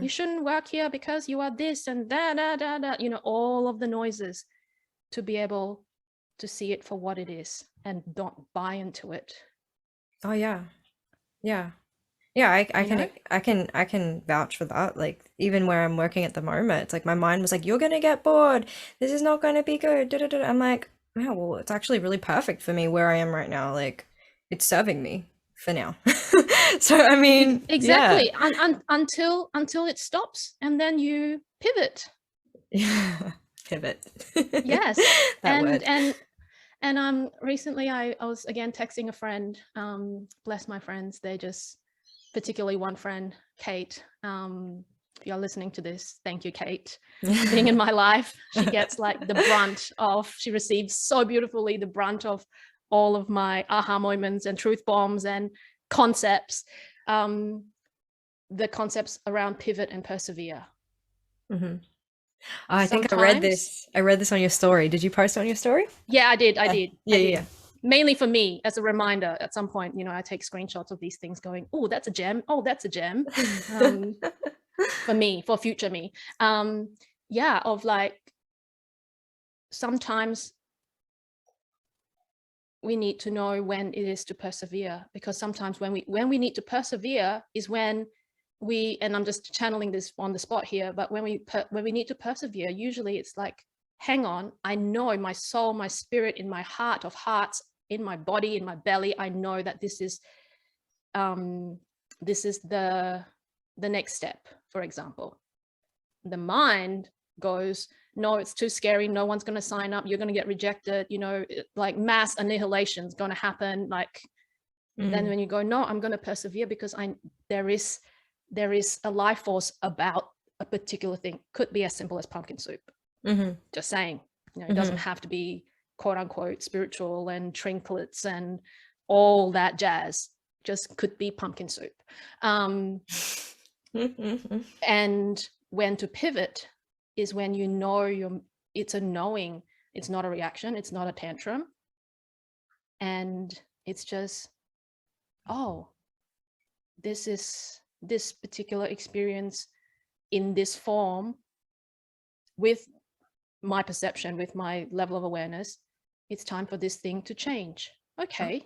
You shouldn't work here because you are this and that, all of the noises, to be able to see it for what it is and don't buy into it. Oh yeah. I can vouch for that. Like, even where I'm working at the moment, it's like my mind was like, you're gonna get bored, this is not gonna be good, I'm like, yeah, well, it's actually really perfect for me where I am right now. Like, it's serving me for now. So I mean, exactly. Yeah. Until it stops, and then you pivot. Yeah. Pivot. Yes. That word. And recently I was again texting a friend, bless my friends, they just, particularly one friend, Kate, if you're listening to this, thank you, Kate, being in my life. She gets like she receives so beautifully the brunt of all of my aha moments and truth bombs and concepts, the concepts around pivot and persevere. I think I read this on your story. Did you post it on your story? Yeah, I did. Yeah. Mainly for me, as a reminder. At some point, I take screenshots of these things going, oh, that's a gem. Oh, that's a gem. For me, for future me. Of like, sometimes we need to know when it is to persevere, because sometimes when we need to persevere is when and I'm just channeling this on the spot here, but when we need to persevere, usually it's like, hang on, I know my soul, my spirit, in my heart of hearts, in my body, in my belly, I know that this is the next step. For example, the mind goes, no, it's too scary, no one's going to sign up, you're going to get rejected, like mass annihilation is going to happen. Like, then when you go, no, I'm going to persevere because there is a life force about a particular thing. Could be as simple as pumpkin soup. Just saying, it doesn't have to be quote unquote spiritual and trinkets and all that jazz. Just could be pumpkin soup. And when to pivot is when it's a knowing, it's not a reaction, it's not a tantrum. And it's just, oh, this particular experience in this form, with my perception, with my level of awareness, it's time for this thing to change. Okay,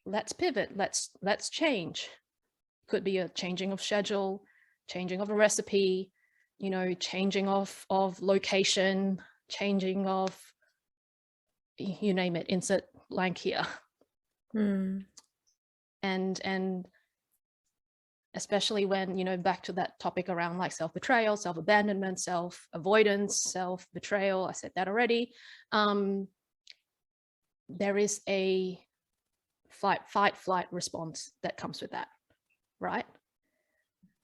let's pivot, let's change. Could be a changing of schedule, changing of a recipe, you know, changing of location, changing of, you name it, insert blank here. And especially when, you know, back to that topic around like self-betrayal, self-abandonment, self-avoidance, self-betrayal, I said that already. There is a fight, flight response that comes with that, right?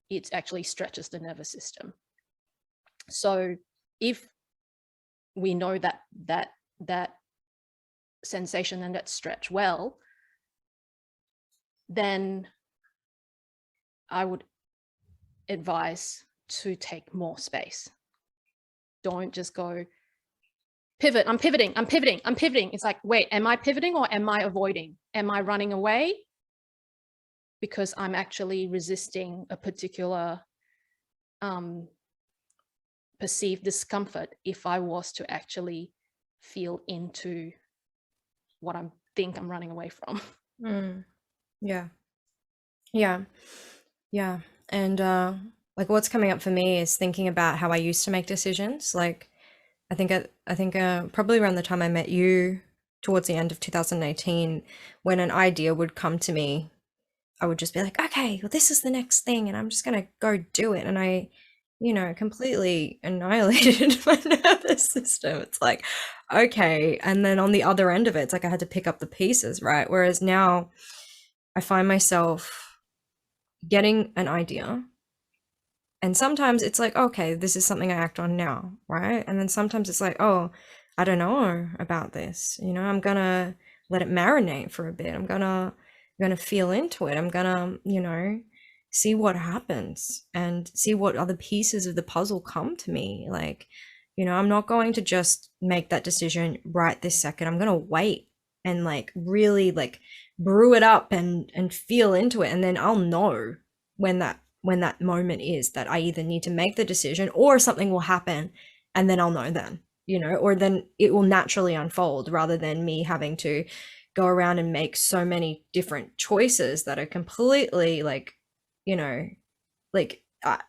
It actually stretches the nervous system. So if we know that sensation and that stretch well, then I would advise to take more space. Don't just go pivot. I'm pivoting. It's like, wait, am I pivoting or am I avoiding? Am I running away? Because I'm actually resisting a particular perceived discomfort if I was to actually feel into what I think I'm running away from. Yeah. And like what's coming up for me is thinking about how I used to make decisions. Like I think probably around the time I met you towards the end of 2018, when an idea would come to me, I would just be like, okay, well, this is the next thing, and I'm just gonna go do it. And I, you know, completely annihilated my nervous system. It's like, okay. And then on the other end of it, it's like I had to pick up the pieces, right? Whereas now I find myself getting an idea. And sometimes it's like, okay, this is something I act on now, right? And then sometimes it's like, oh, I don't know about this. You know, I'm gonna let it marinate for a bit. I'm gonna feel into it. I'm gonna, you know, see what happens and see what other pieces of the puzzle come to me. Like, you know, I'm not going to just make that decision right this second. I'm gonna wait and like really like brew it up and feel into it, and then I'll know when that moment is that I either need to make the decision or something will happen, and then I'll know then, you know, or then it will naturally unfold rather than me having to go around and make so many different choices that are completely like, you know, like I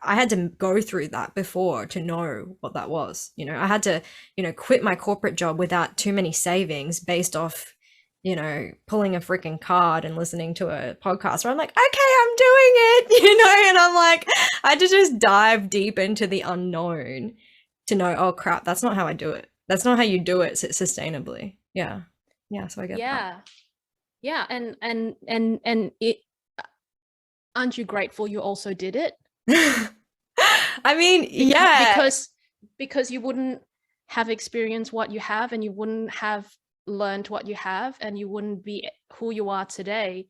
had to go through that before to know what that was. You know, I had to, you know, quit my corporate job without too many savings based off, you know, pulling a freaking card and listening to a podcast where I'm like, okay, I'm doing it, you know, and I'm like, I had to just dive deep into the unknown to know, oh crap, that's not how I do it. That's not how you do it sustainably. Yeah. So I get that. Yeah. And it, aren't you grateful you also did it? I mean, yeah. Because you wouldn't have experienced what you have, and you wouldn't have learned what you have, and you wouldn't be who you are today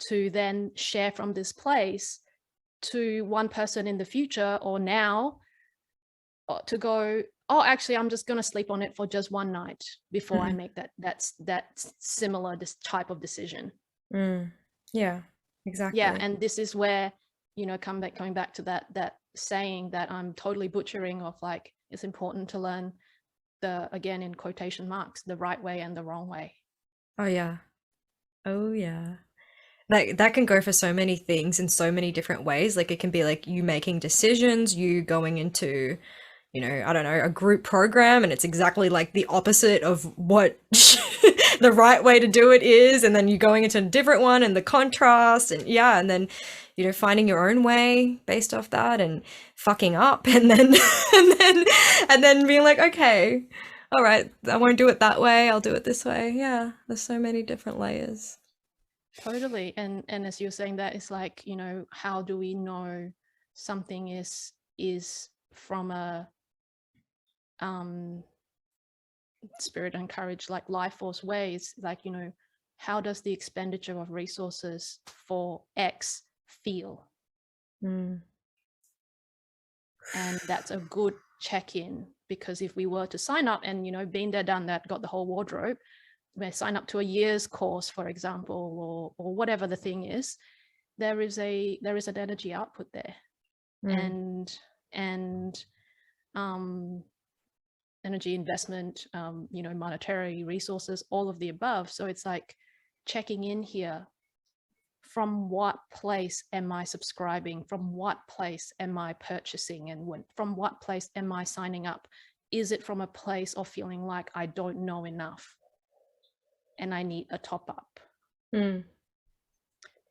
to then share from this place to one person in the future or now, to go, oh, actually, I'm just going to sleep on it for just one night before I make that similar this type of decision. Yeah, exactly. Yeah, and this is where, you know, coming back to that saying that I'm totally butchering of, like, it's important to learn the, again in quotation marks, the right way and the wrong way. Oh yeah. Like that can go for so many things in so many different ways. Like it can be like you making decisions, you going into, you know, I don't know, a group program, and it's exactly like the opposite of what the right way to do it is, and then you going into a different one and the contrast, and yeah, and then, you know, finding your own way based off that and fucking up, and then and then being like, okay, all right, I won't do it that way, I'll do it this way. Yeah, there's so many different layers. Totally. And as you're saying that, it's like, you know, how do we know something is from a spirit and courage, like life force ways? Like, you know, how does the expenditure of resources for X feel? And that's a good check-in, because if we were to sign up and, you know, been there, done that, got the whole wardrobe, we sign up to a year's course, for example, or whatever the thing is, there is an energy output there, and energy investment, you know, monetary resources, all of the above. So it's like checking in here from what place am I subscribing? From what place am I purchasing? And from what place am I signing up? Is it from a place of feeling like I don't know enough and I need a top up?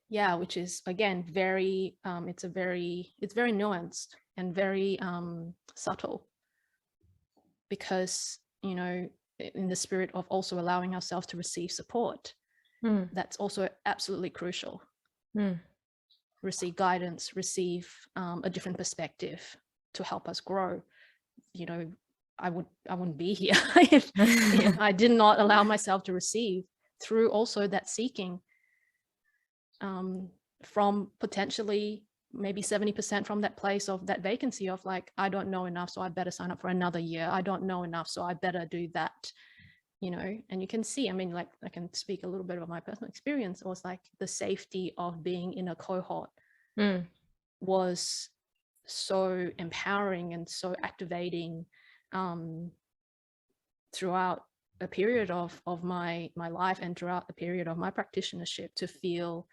Yeah, which is, again, very, it's very nuanced and very subtle, because, you know, in the spirit of also allowing ourselves to receive support, that's also absolutely crucial. Receive guidance, receive a different perspective to help us grow. You know, I wouldn't be here if I did not allow myself to receive through also that seeking, from potentially maybe 70% from that place of that vacancy of like, I don't know enough, so I better sign up for another year. I don't know enough, so I better do that, you know. And you can see, I mean, like, I can speak a little bit about my personal experience. It was like the safety of being in a cohort was so empowering and so activating throughout a period of my life and throughout the period of my practitionership, to feel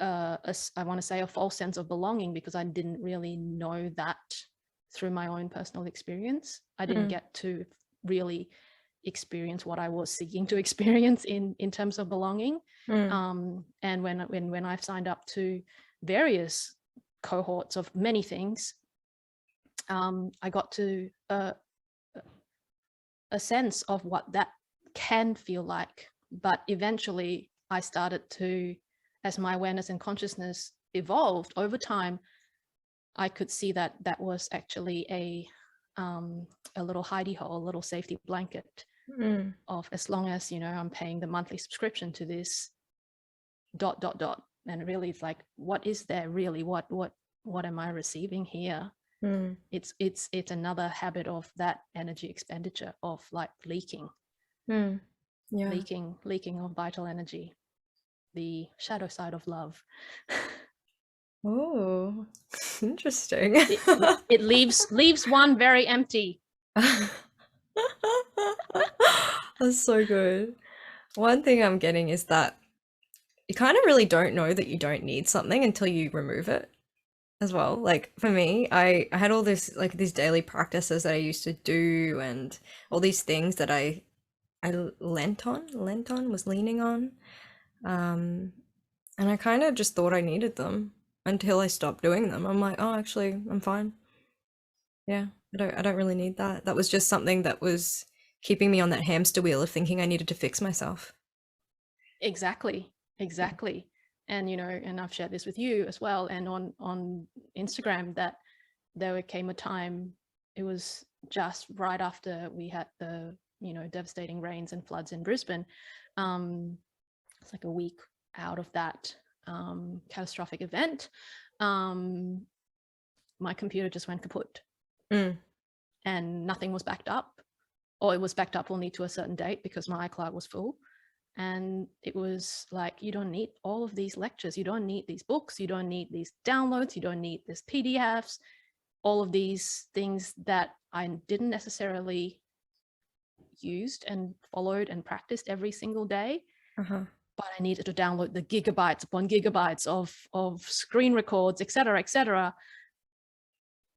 I want to say a false sense of belonging, because I didn't really know that through my own personal experience. I didn't get to really experience what I was seeking to experience in terms of belonging. And when I've signed up to various cohorts of many things, I got to a sense of what that can feel like. But eventually I started to, as my awareness and consciousness evolved over time, I could see that that was actually a little hidey hole, a little safety blanket of, as long as, you know, I'm paying the monthly subscription to this ... And really, it's like, what is there really? What am I receiving here? It's another habit of that energy expenditure of like leaking, leaking of vital energy, the shadow side of love. Oh, interesting. It leaves one very empty. That's so good. One thing I'm getting is that you kind of really don't know that you don't need something until you remove it as well. Like for me, I had all this, like these daily practices that I used to do, and all these things that I was leaning on. And I kind of just thought I needed them until I stopped doing them. I'm like, oh, actually, I'm fine. Yeah, I don't really need that. That was just something that was keeping me on that hamster wheel of thinking I needed to fix myself. Exactly. And, you know, and I've shared this with you as well, and on Instagram, that there came a time, it was just right after we had the, you know, devastating rains and floods in Brisbane. It's like a week out of that catastrophic event. My computer just went kaput, and nothing was backed up, or it was backed up only to a certain date because my iCloud was full. And it was like, you don't need all of these lectures, you don't need these books, you don't need these downloads, you don't need this PDFs, all of these things that I didn't necessarily used and followed and practiced every single day. But I needed to download the gigabytes upon gigabytes of screen records, etc.,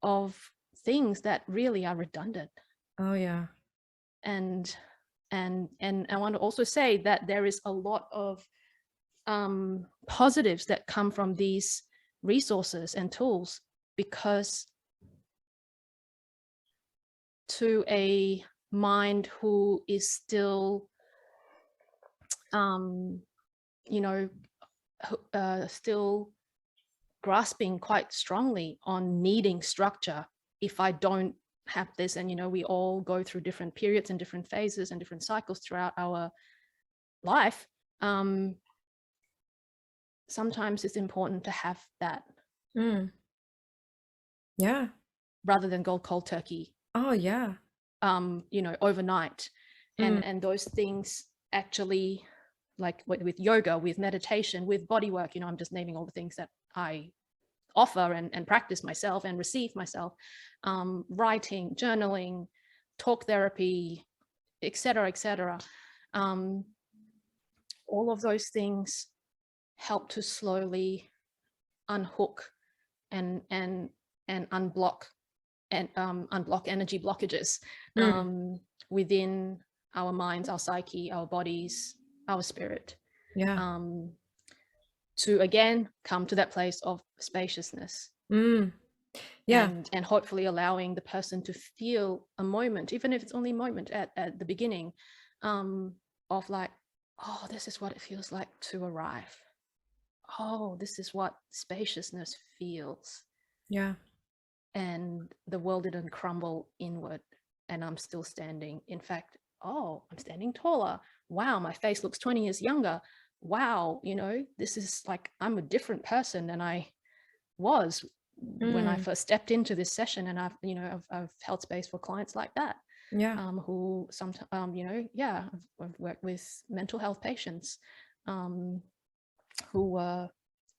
of things that really are redundant. Oh yeah. And I want to also say that there is a lot of positives that come from these resources and tools, because to a mind who is still, you know, still grasping quite strongly on needing structure, if I don't have this, and, you know, we all go through different periods and different phases and different cycles throughout our life, sometimes it's important to have that. Yeah. Rather than go cold turkey. Oh yeah. You know, overnight. And those things actually, like with yoga, with meditation, with body work, you know, I'm just naming all the things that I offer and practice myself and receive myself, writing, journaling, talk therapy, etc. All of those things help to slowly unhook and unblock and unblock energy blockages within our minds, our psyche, our bodies, our spirit, Yeah. to again come to that place of spaciousness. Yeah. And hopefully allowing the person to feel a moment, even if it's only a moment at the beginning, of like, oh, this is what it feels like to arrive. Oh, this is what spaciousness feels. Yeah. And the world didn't crumble inward, and I'm still standing. In fact, oh, I'm standing taller. Wow, my face looks 20 years younger. Wow, you know, this is like, I'm a different person than I was when I first stepped into this session. And I've held space for clients like that. Yeah. Who sometimes, I've worked with mental health patients who were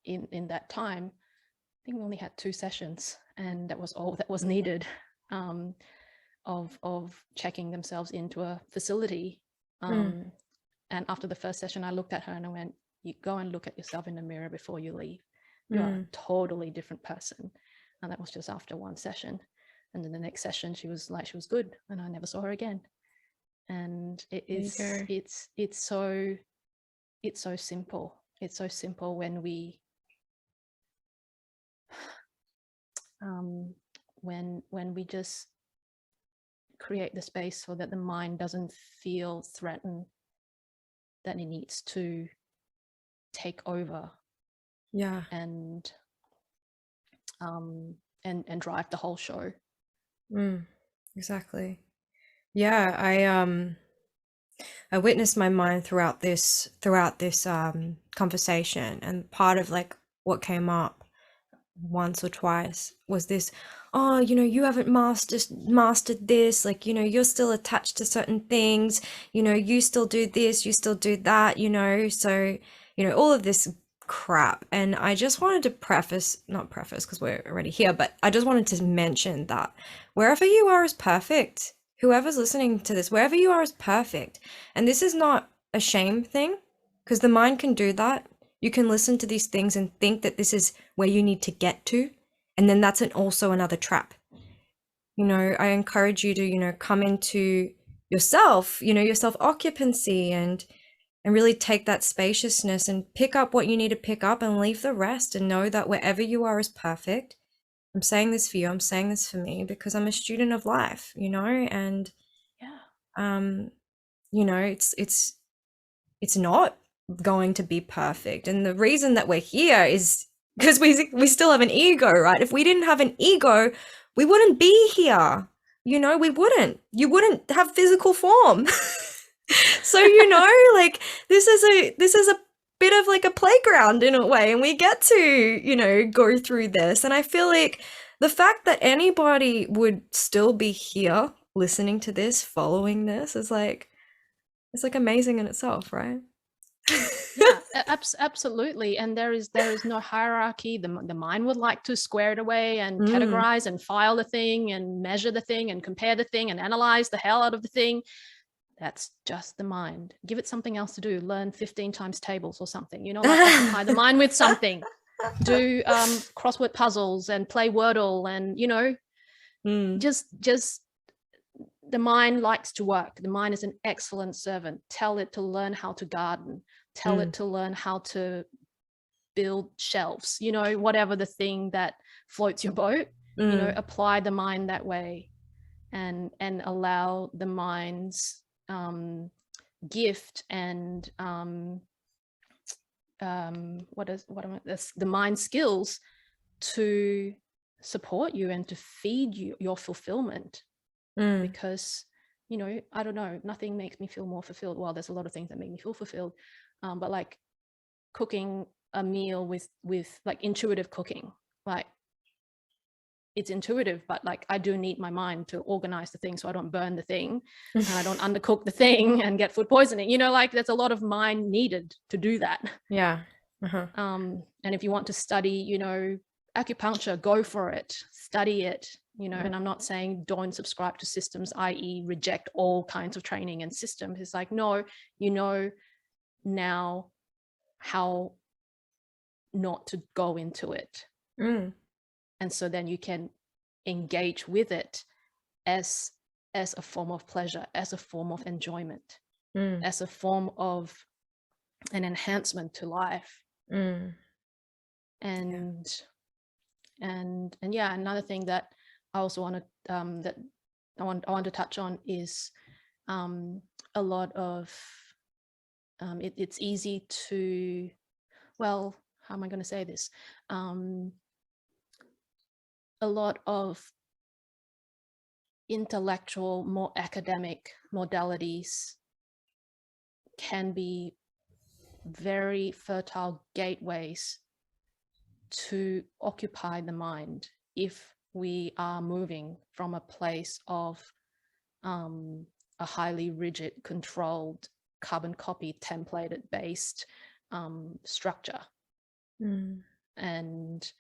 in that time. I think we only had 2 sessions, and that was all that was needed, of checking themselves into a facility. And after the first session, I looked at her and I went, you go and look at yourself in the mirror before you leave. You are a totally different person. And that was just after 1 session. And then the next session, she was good, and I never saw her again. And it's so simple. It's so simple when we when we just create the space so that the mind doesn't feel threatened, that it needs to take over. Yeah. And drive the whole show. Exactly. Yeah, I witnessed my mind throughout this conversation, and part of like what came up once or twice was this, oh, you haven't mastered this, like, you're still attached to certain things, you still do this, you still do that, so all of this crap. And I just wanted to not preface because we're already here, but I just wanted to mention that wherever you are is perfect. Whoever's listening to this, wherever you are is perfect. And this is not a shame thing, because the mind can do that. You can listen to these things and think that this is where you need to get to. And then that's also another trap. I encourage you to, come into yourself, your self-occupancy, and really take that spaciousness and pick up what you need to pick up and leave the rest, and know that wherever you are is perfect. I'm saying this for you. I'm saying this for me because I'm a student of life, and it's not going to be perfect. And the reason that we're here is because we still have an ego, right? If we didn't have an ego, we wouldn't be here. We wouldn't. You wouldn't have physical form. So, like this is a bit of like a playground in a way, and we get to, go through this. And I feel like the fact that anybody would still be here listening to this, following this, is like, it's like amazing in itself, right? Yeah, absolutely. And there is no hierarchy. The mind would like to square it away and categorize and file the thing and measure the thing and compare the thing and analyze the hell out of the thing. That's just the mind. Give it something else to do. Learn 15 times tables or something, like occupy the mind with something. Do crossword puzzles and play Wordle, and just the mind likes to work. The mind is an excellent servant. Tell it to learn how to garden. Tell it to learn how to build shelves, whatever the thing that floats your boat, apply the mind that way, and allow the mind's gift and the mind skills to support you and to feed you your fulfillment. Because I don't know, nothing makes me feel more fulfilled. Well, there's a lot of things that make me feel fulfilled, but like cooking a meal with like intuitive cooking, like it's intuitive, but like I do need my mind to organize the thing so I don't burn the thing and I don't undercook the thing and get food poisoning. Like there's a lot of mind needed to do that. Yeah. And if you want to study, acupuncture, go for it, study it, and I'm not saying don't subscribe to systems, i.e. reject all kinds of training and systems. It's like, no, now how not to go into it. Mm. And so then you can engage with it as a form of pleasure, as a form of enjoyment, as a form of an enhancement to life. And yeah, another thing that I also want to that I want to touch on is a lot of it's easy to, well, how am I going to say this? A lot of intellectual, more academic modalities can be very fertile gateways to occupy the mind if we are moving from a place of a highly rigid, controlled, carbon copy, templated based structure. And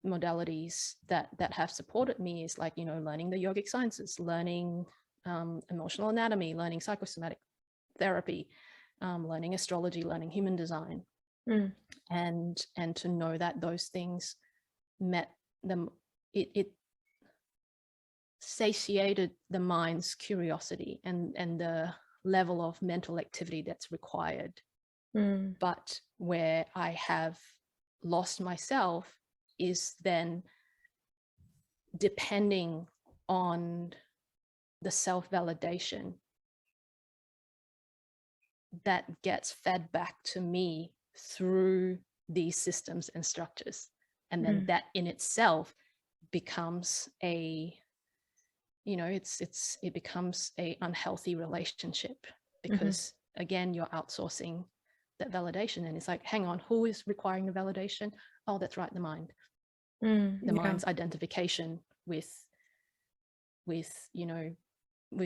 modalities that have supported me is like, learning the yogic sciences, learning emotional anatomy, learning psychosomatic therapy, learning astrology, learning human design, and to know that those things met them, it satiated the mind's curiosity and the level of mental activity that's required. But where I have lost myself is then depending on the self-validation that gets fed back to me through these systems and structures. And then that in itself becomes a, it becomes a unhealthy relationship, because again, you're outsourcing that validation. And it's like, hang on, who is requiring the validation? Oh, that's right, the mind. The mind's identification with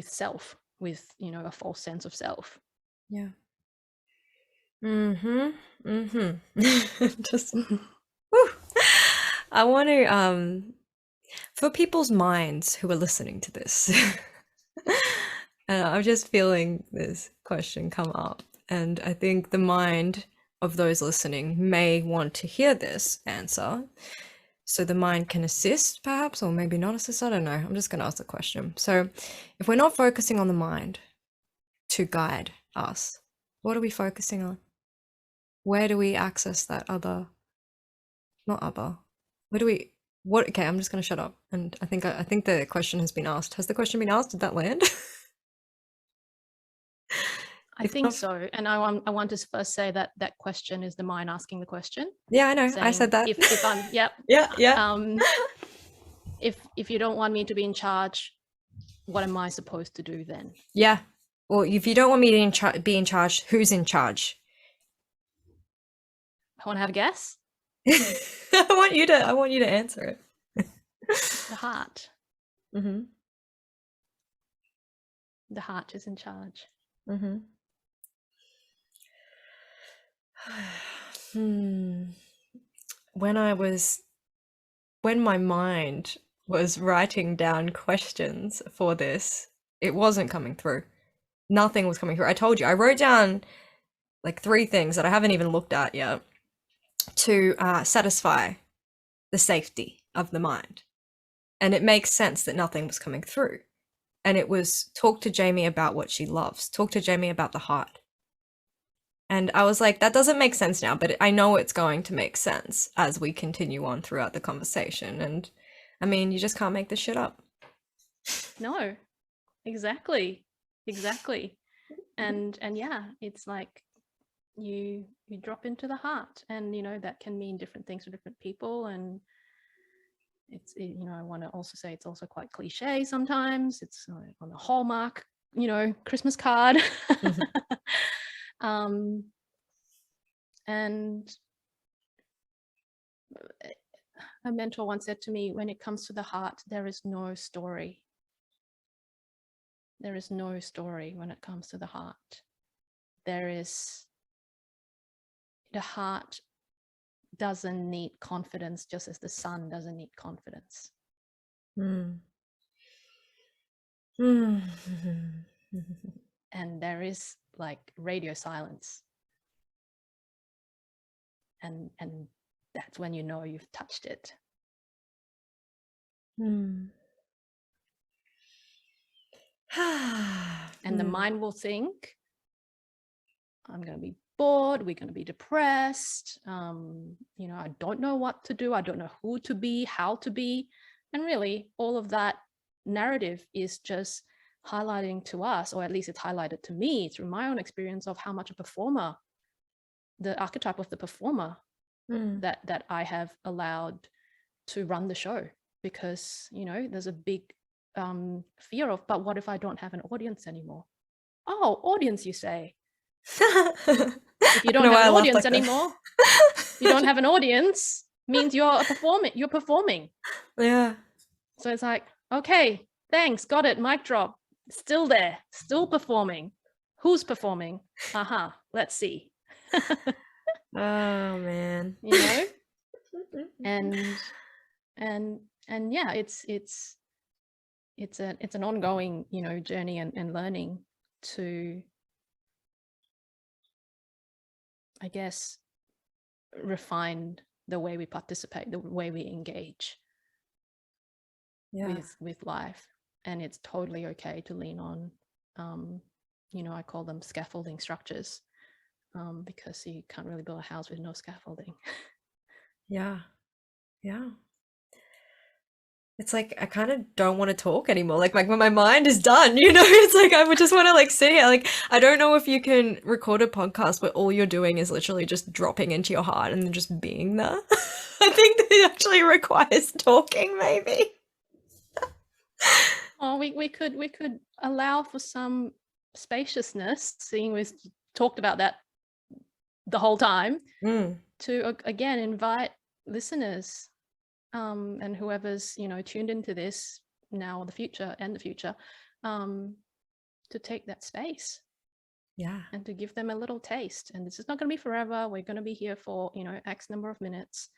self, with a false sense of self. Yeah. Just I want to for people's minds who are listening to this, I'm just feeling this question come up, and I think the mind of those listening may want to hear this answer, so the mind can assist perhaps, or maybe not assist. I don't know. I'm just going to ask the question. So if we're not focusing on the mind to guide us, what are we focusing on? Where do we access that other, not other, where do we, what, okay, I'm just going to shut up. And I think the question has been asked. Has the question been asked? Did that land? I think so. And I want to first say that that question is the mind asking the question. Yeah, I know. I said that. If I'm, yep. Yeah. If you don't want me to be in charge, what am I supposed to do then? Yeah. Well, if you don't want me to be in charge, who's in charge? I want to have a guess. I want you to answer it. The heart. The heart is in charge. When my mind was writing down questions for this, it wasn't coming through. Nothing was coming through. I told you, I wrote down like 3 things that I haven't even looked at yet to satisfy the safety of the mind. And it makes sense that nothing was coming through. And it was talk to Jamie about what she loves, talk to Jamie about the heart. And I was like, that doesn't make sense now, but I know it's going to make sense as we continue on throughout the conversation. And I mean, you just can't make this shit up. No, exactly. And yeah, it's like you drop into the heart, and that can mean different things for different people. And it's, I want to also say it's also quite cliche sometimes. It's on the Hallmark, Christmas card. And a mentor once said to me, when it comes to the heart, there is no story. There is no story when it comes to the heart. The heart doesn't need confidence, just as the sun doesn't need confidence. And there is like radio silence. and that's when you know you've touched it. Mm. And the mind will think, I'm going to be bored, we're going to be depressed, I don't know what to do, I don't know who to be, how to be. And really, all of that narrative is just highlighting to us, or at least it's highlighted to me through my own experience of how much a performer, the archetype of the performer that I have allowed to run the show. Because, there's a big fear of, but what if I don't have an audience anymore? Oh, audience, you say? If you don't have an audience anymore, you don't have an audience, means you're performing. Yeah. So it's like, okay, thanks, got it, mic drop. Still there, still performing. Who's performing? Let's see. Oh man. And yeah, it's an ongoing, journey and learning to, I guess, refine the way we participate, the way we engage with life. And it's totally okay to lean on, I call them scaffolding structures, because you can't really build a house with no scaffolding. Yeah. It's like I kind of don't want to talk anymore. Like my mind is done, It's like I would just want to like see it. Like I don't know if you can record a podcast where all you're doing is literally just dropping into your heart and then just being there. I think that it actually requires talking, maybe. Oh, we could allow for some spaciousness, seeing we've talked about that the whole time, to again invite listeners, and whoever's tuned into this now or the future, to take that space, and to give them a little taste. And this is not going to be forever. We're going to be here for X number of minutes,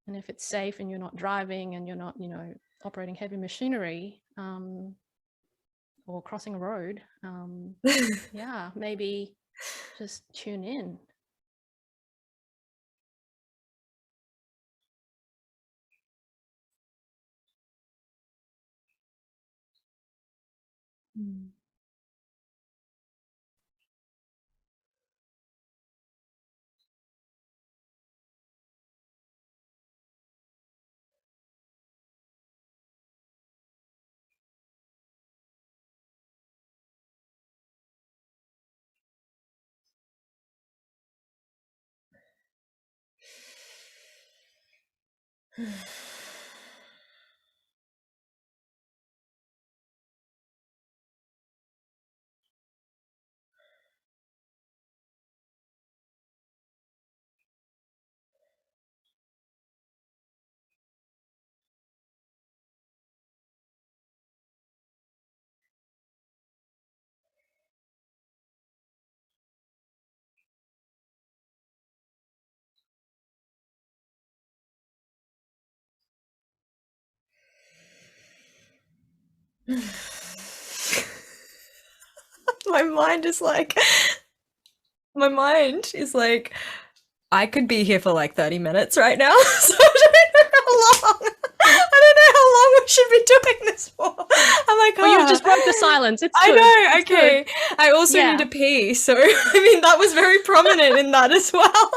and if it's safe and you're not driving and you're not operating heavy machinery, or crossing a road, yeah, maybe just tune in. My mind is like, I could be here for like 30 minutes right now. So I don't know how long. I don't know how long we should be doing this for. I'm like, oh, you just broke the silence. It's I good. know. It's okay. good. I also need to pee. So, I mean, that was very prominent in that as well.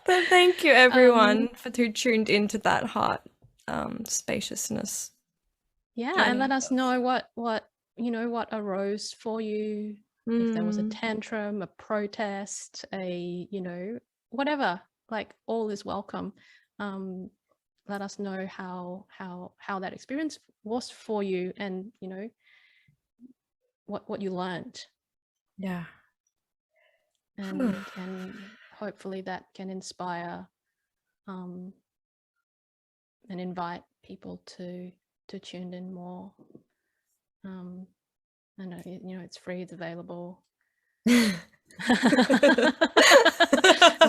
But thank you everyone for who tuned into that heart spaciousness. And let us know what arose for you. If there was a tantrum, a protest, a whatever, like, all is welcome. Let us know how that experience was for you, and what you learned. And hopefully that can inspire and invite people to tune in more. I know, it's free, it's available. It's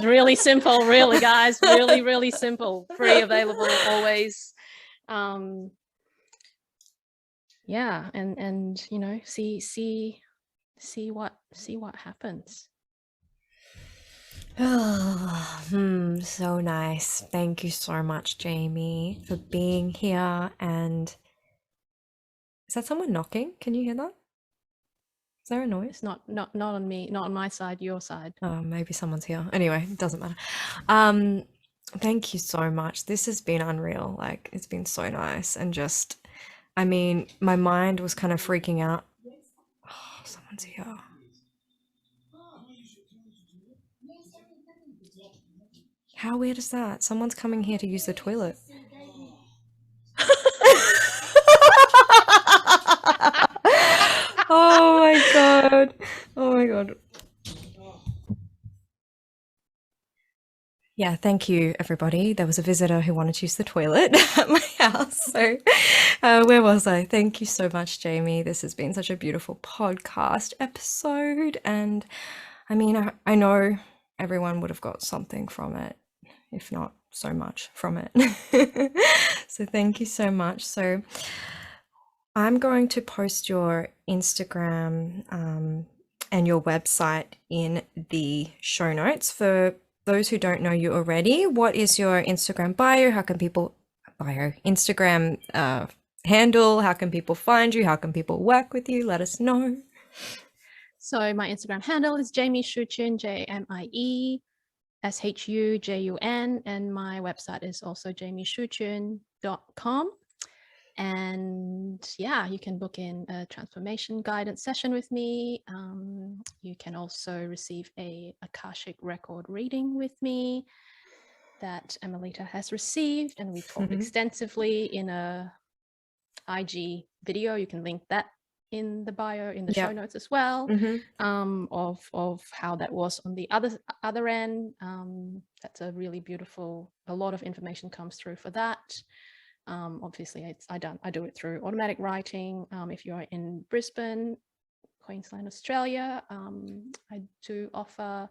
really simple, really, guys. Really, really simple. Free, available, always. Yeah, and see what happens. So nice. Thank you so much, Jamie, for being here. And is that someone knocking? Can you hear that? Is there a noise? It's not on me, not on my side, your side. Oh, maybe someone's here. Anyway, it doesn't matter. Thank you so much. This has been unreal. Like, it's been so nice. And just, I mean, my mind was kind of freaking out. Oh, someone's here. How weird is that? Someone's coming here to use the toilet. Oh my god. Oh my god. Yeah, thank you, everybody. There was a visitor who wanted to use the toilet at my house. So, where was I? Thank you so much, Jamie. This has been such a beautiful podcast episode. And I mean, I know everyone would have got something from it, if not so much from it. So, thank you so much. So, I'm going to post your Instagram and your website in the show notes. For those who don't know you already, what is your Instagram bio? How can people Instagram handle? How can people find you? How can people work with you? Let us know. So my Instagram handle is Jamie Shūjūn, JamiesShūjun, and my website is also jamieshūjun.com. And yeah, you can book in a transformation guidance session with me. You can also receive a Akashic record reading with me that Amelita has received, and we talk extensively in a IG video. You can link that in the bio, in the show notes as well, of how that was on the other end. That's a really beautiful, a lot of information comes through for that. Obviously I do it through automatic writing. If you're in Brisbane, Queensland, Australia, I do offer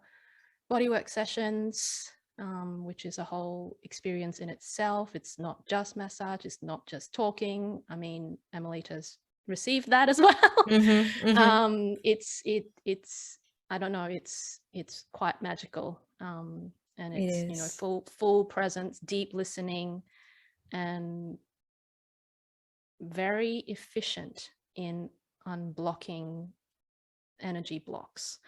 bodywork sessions, which is a whole experience in itself. It's not just massage, it's not just talking. I mean, Amelita's received that as well. It's I don't know, it's quite magical. And it's, you know, full presence, deep listening, and very efficient in unblocking energy blocks,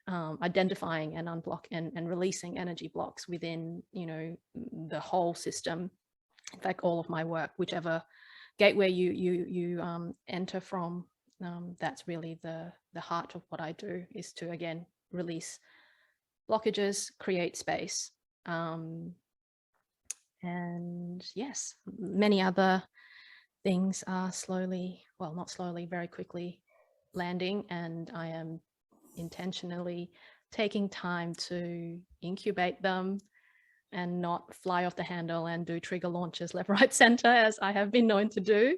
identifying and and releasing energy blocks within, you know, the whole system. In fact, all of my work, whichever gateway you enter from, that's really the heart of what I do, is to, again, release blockages, create space. And yes, many other things are slowly, well, not slowly, very quickly landing, and I am intentionally taking time to incubate them and not fly off the handle and do trigger launches left, right, center, as I have been known to do.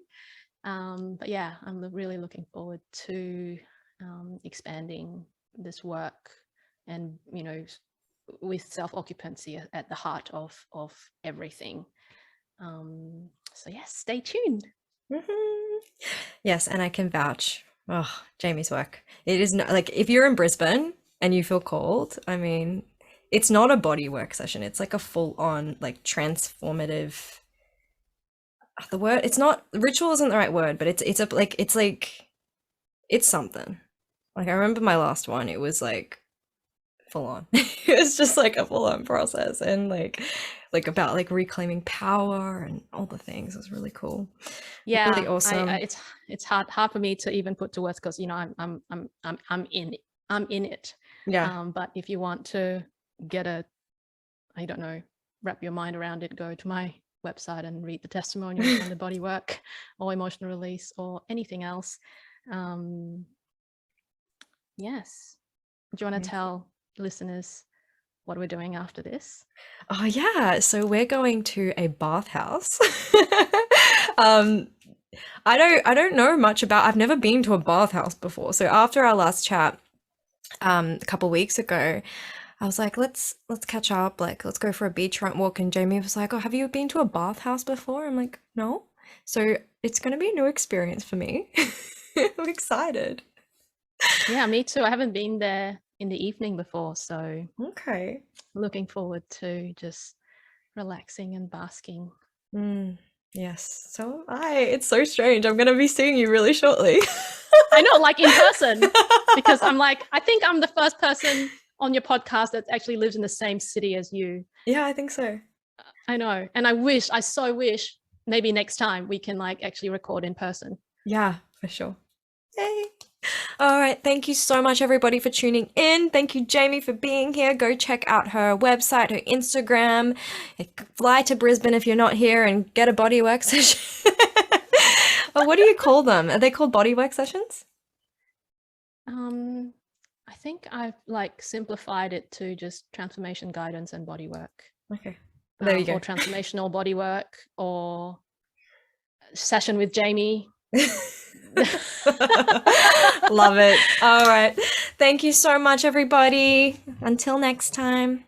But yeah, I'm really looking forward to expanding this work, and, you know, with self-occupancy at the heart of everything. So yes, stay tuned. Yes, and I can vouch. Oh, Jamie's work. It is not like, if you're in Brisbane and you feel called, I mean, it's not a body work session. It's like a full-on, like, transformative. The word, it's not, ritual isn't the right word, but it's something. Like, I remember my last one, it was like full on. It was just like a full on process, and like about like reclaiming power and all the things. It was really cool. Yeah, really awesome. It's hard for me to even put to words, because, you know, I'm in it. Yeah. But if you want to get I don't know, wrap your mind around it, go to my website and read the testimonials on the body work or emotional release or anything else. Yes. Do you want to tell listeners what we're doing after this? Oh yeah, so we're going to a bathhouse. I don't know much about, I've never been to a bathhouse before. So after our last chat a couple weeks ago, I was like, let's catch up, like let's go for a beachfront walk, and Jamie was like, oh, have you been to a bathhouse before? I'm like, no. So it's going to be a new experience for me. I'm excited. Yeah, me too. I haven't been there in the evening before. So Okay. looking forward to just relaxing and basking. Yes. So it's so strange. I'm going to be seeing you really shortly. I know, like in person, because I'm like, I think I'm the first person on your podcast that actually lives in the same city as you. Yeah, I think so. I know. And I so wish maybe next time we can like actually record in person. Yeah, for sure. Yay. All right. Thank you so much, everybody, for tuning in. Thank you, Jamie, for being here. Go check out her website, her Instagram. Fly to Brisbane if you're not here and get a bodywork session. What do you call them? Are they called bodywork sessions? I think I've like simplified it to just transformation guidance and bodywork. Okay. There you go. Or transformational bodywork or session with Jamie. Love it. All right. Thank you so much, everybody. Until next time.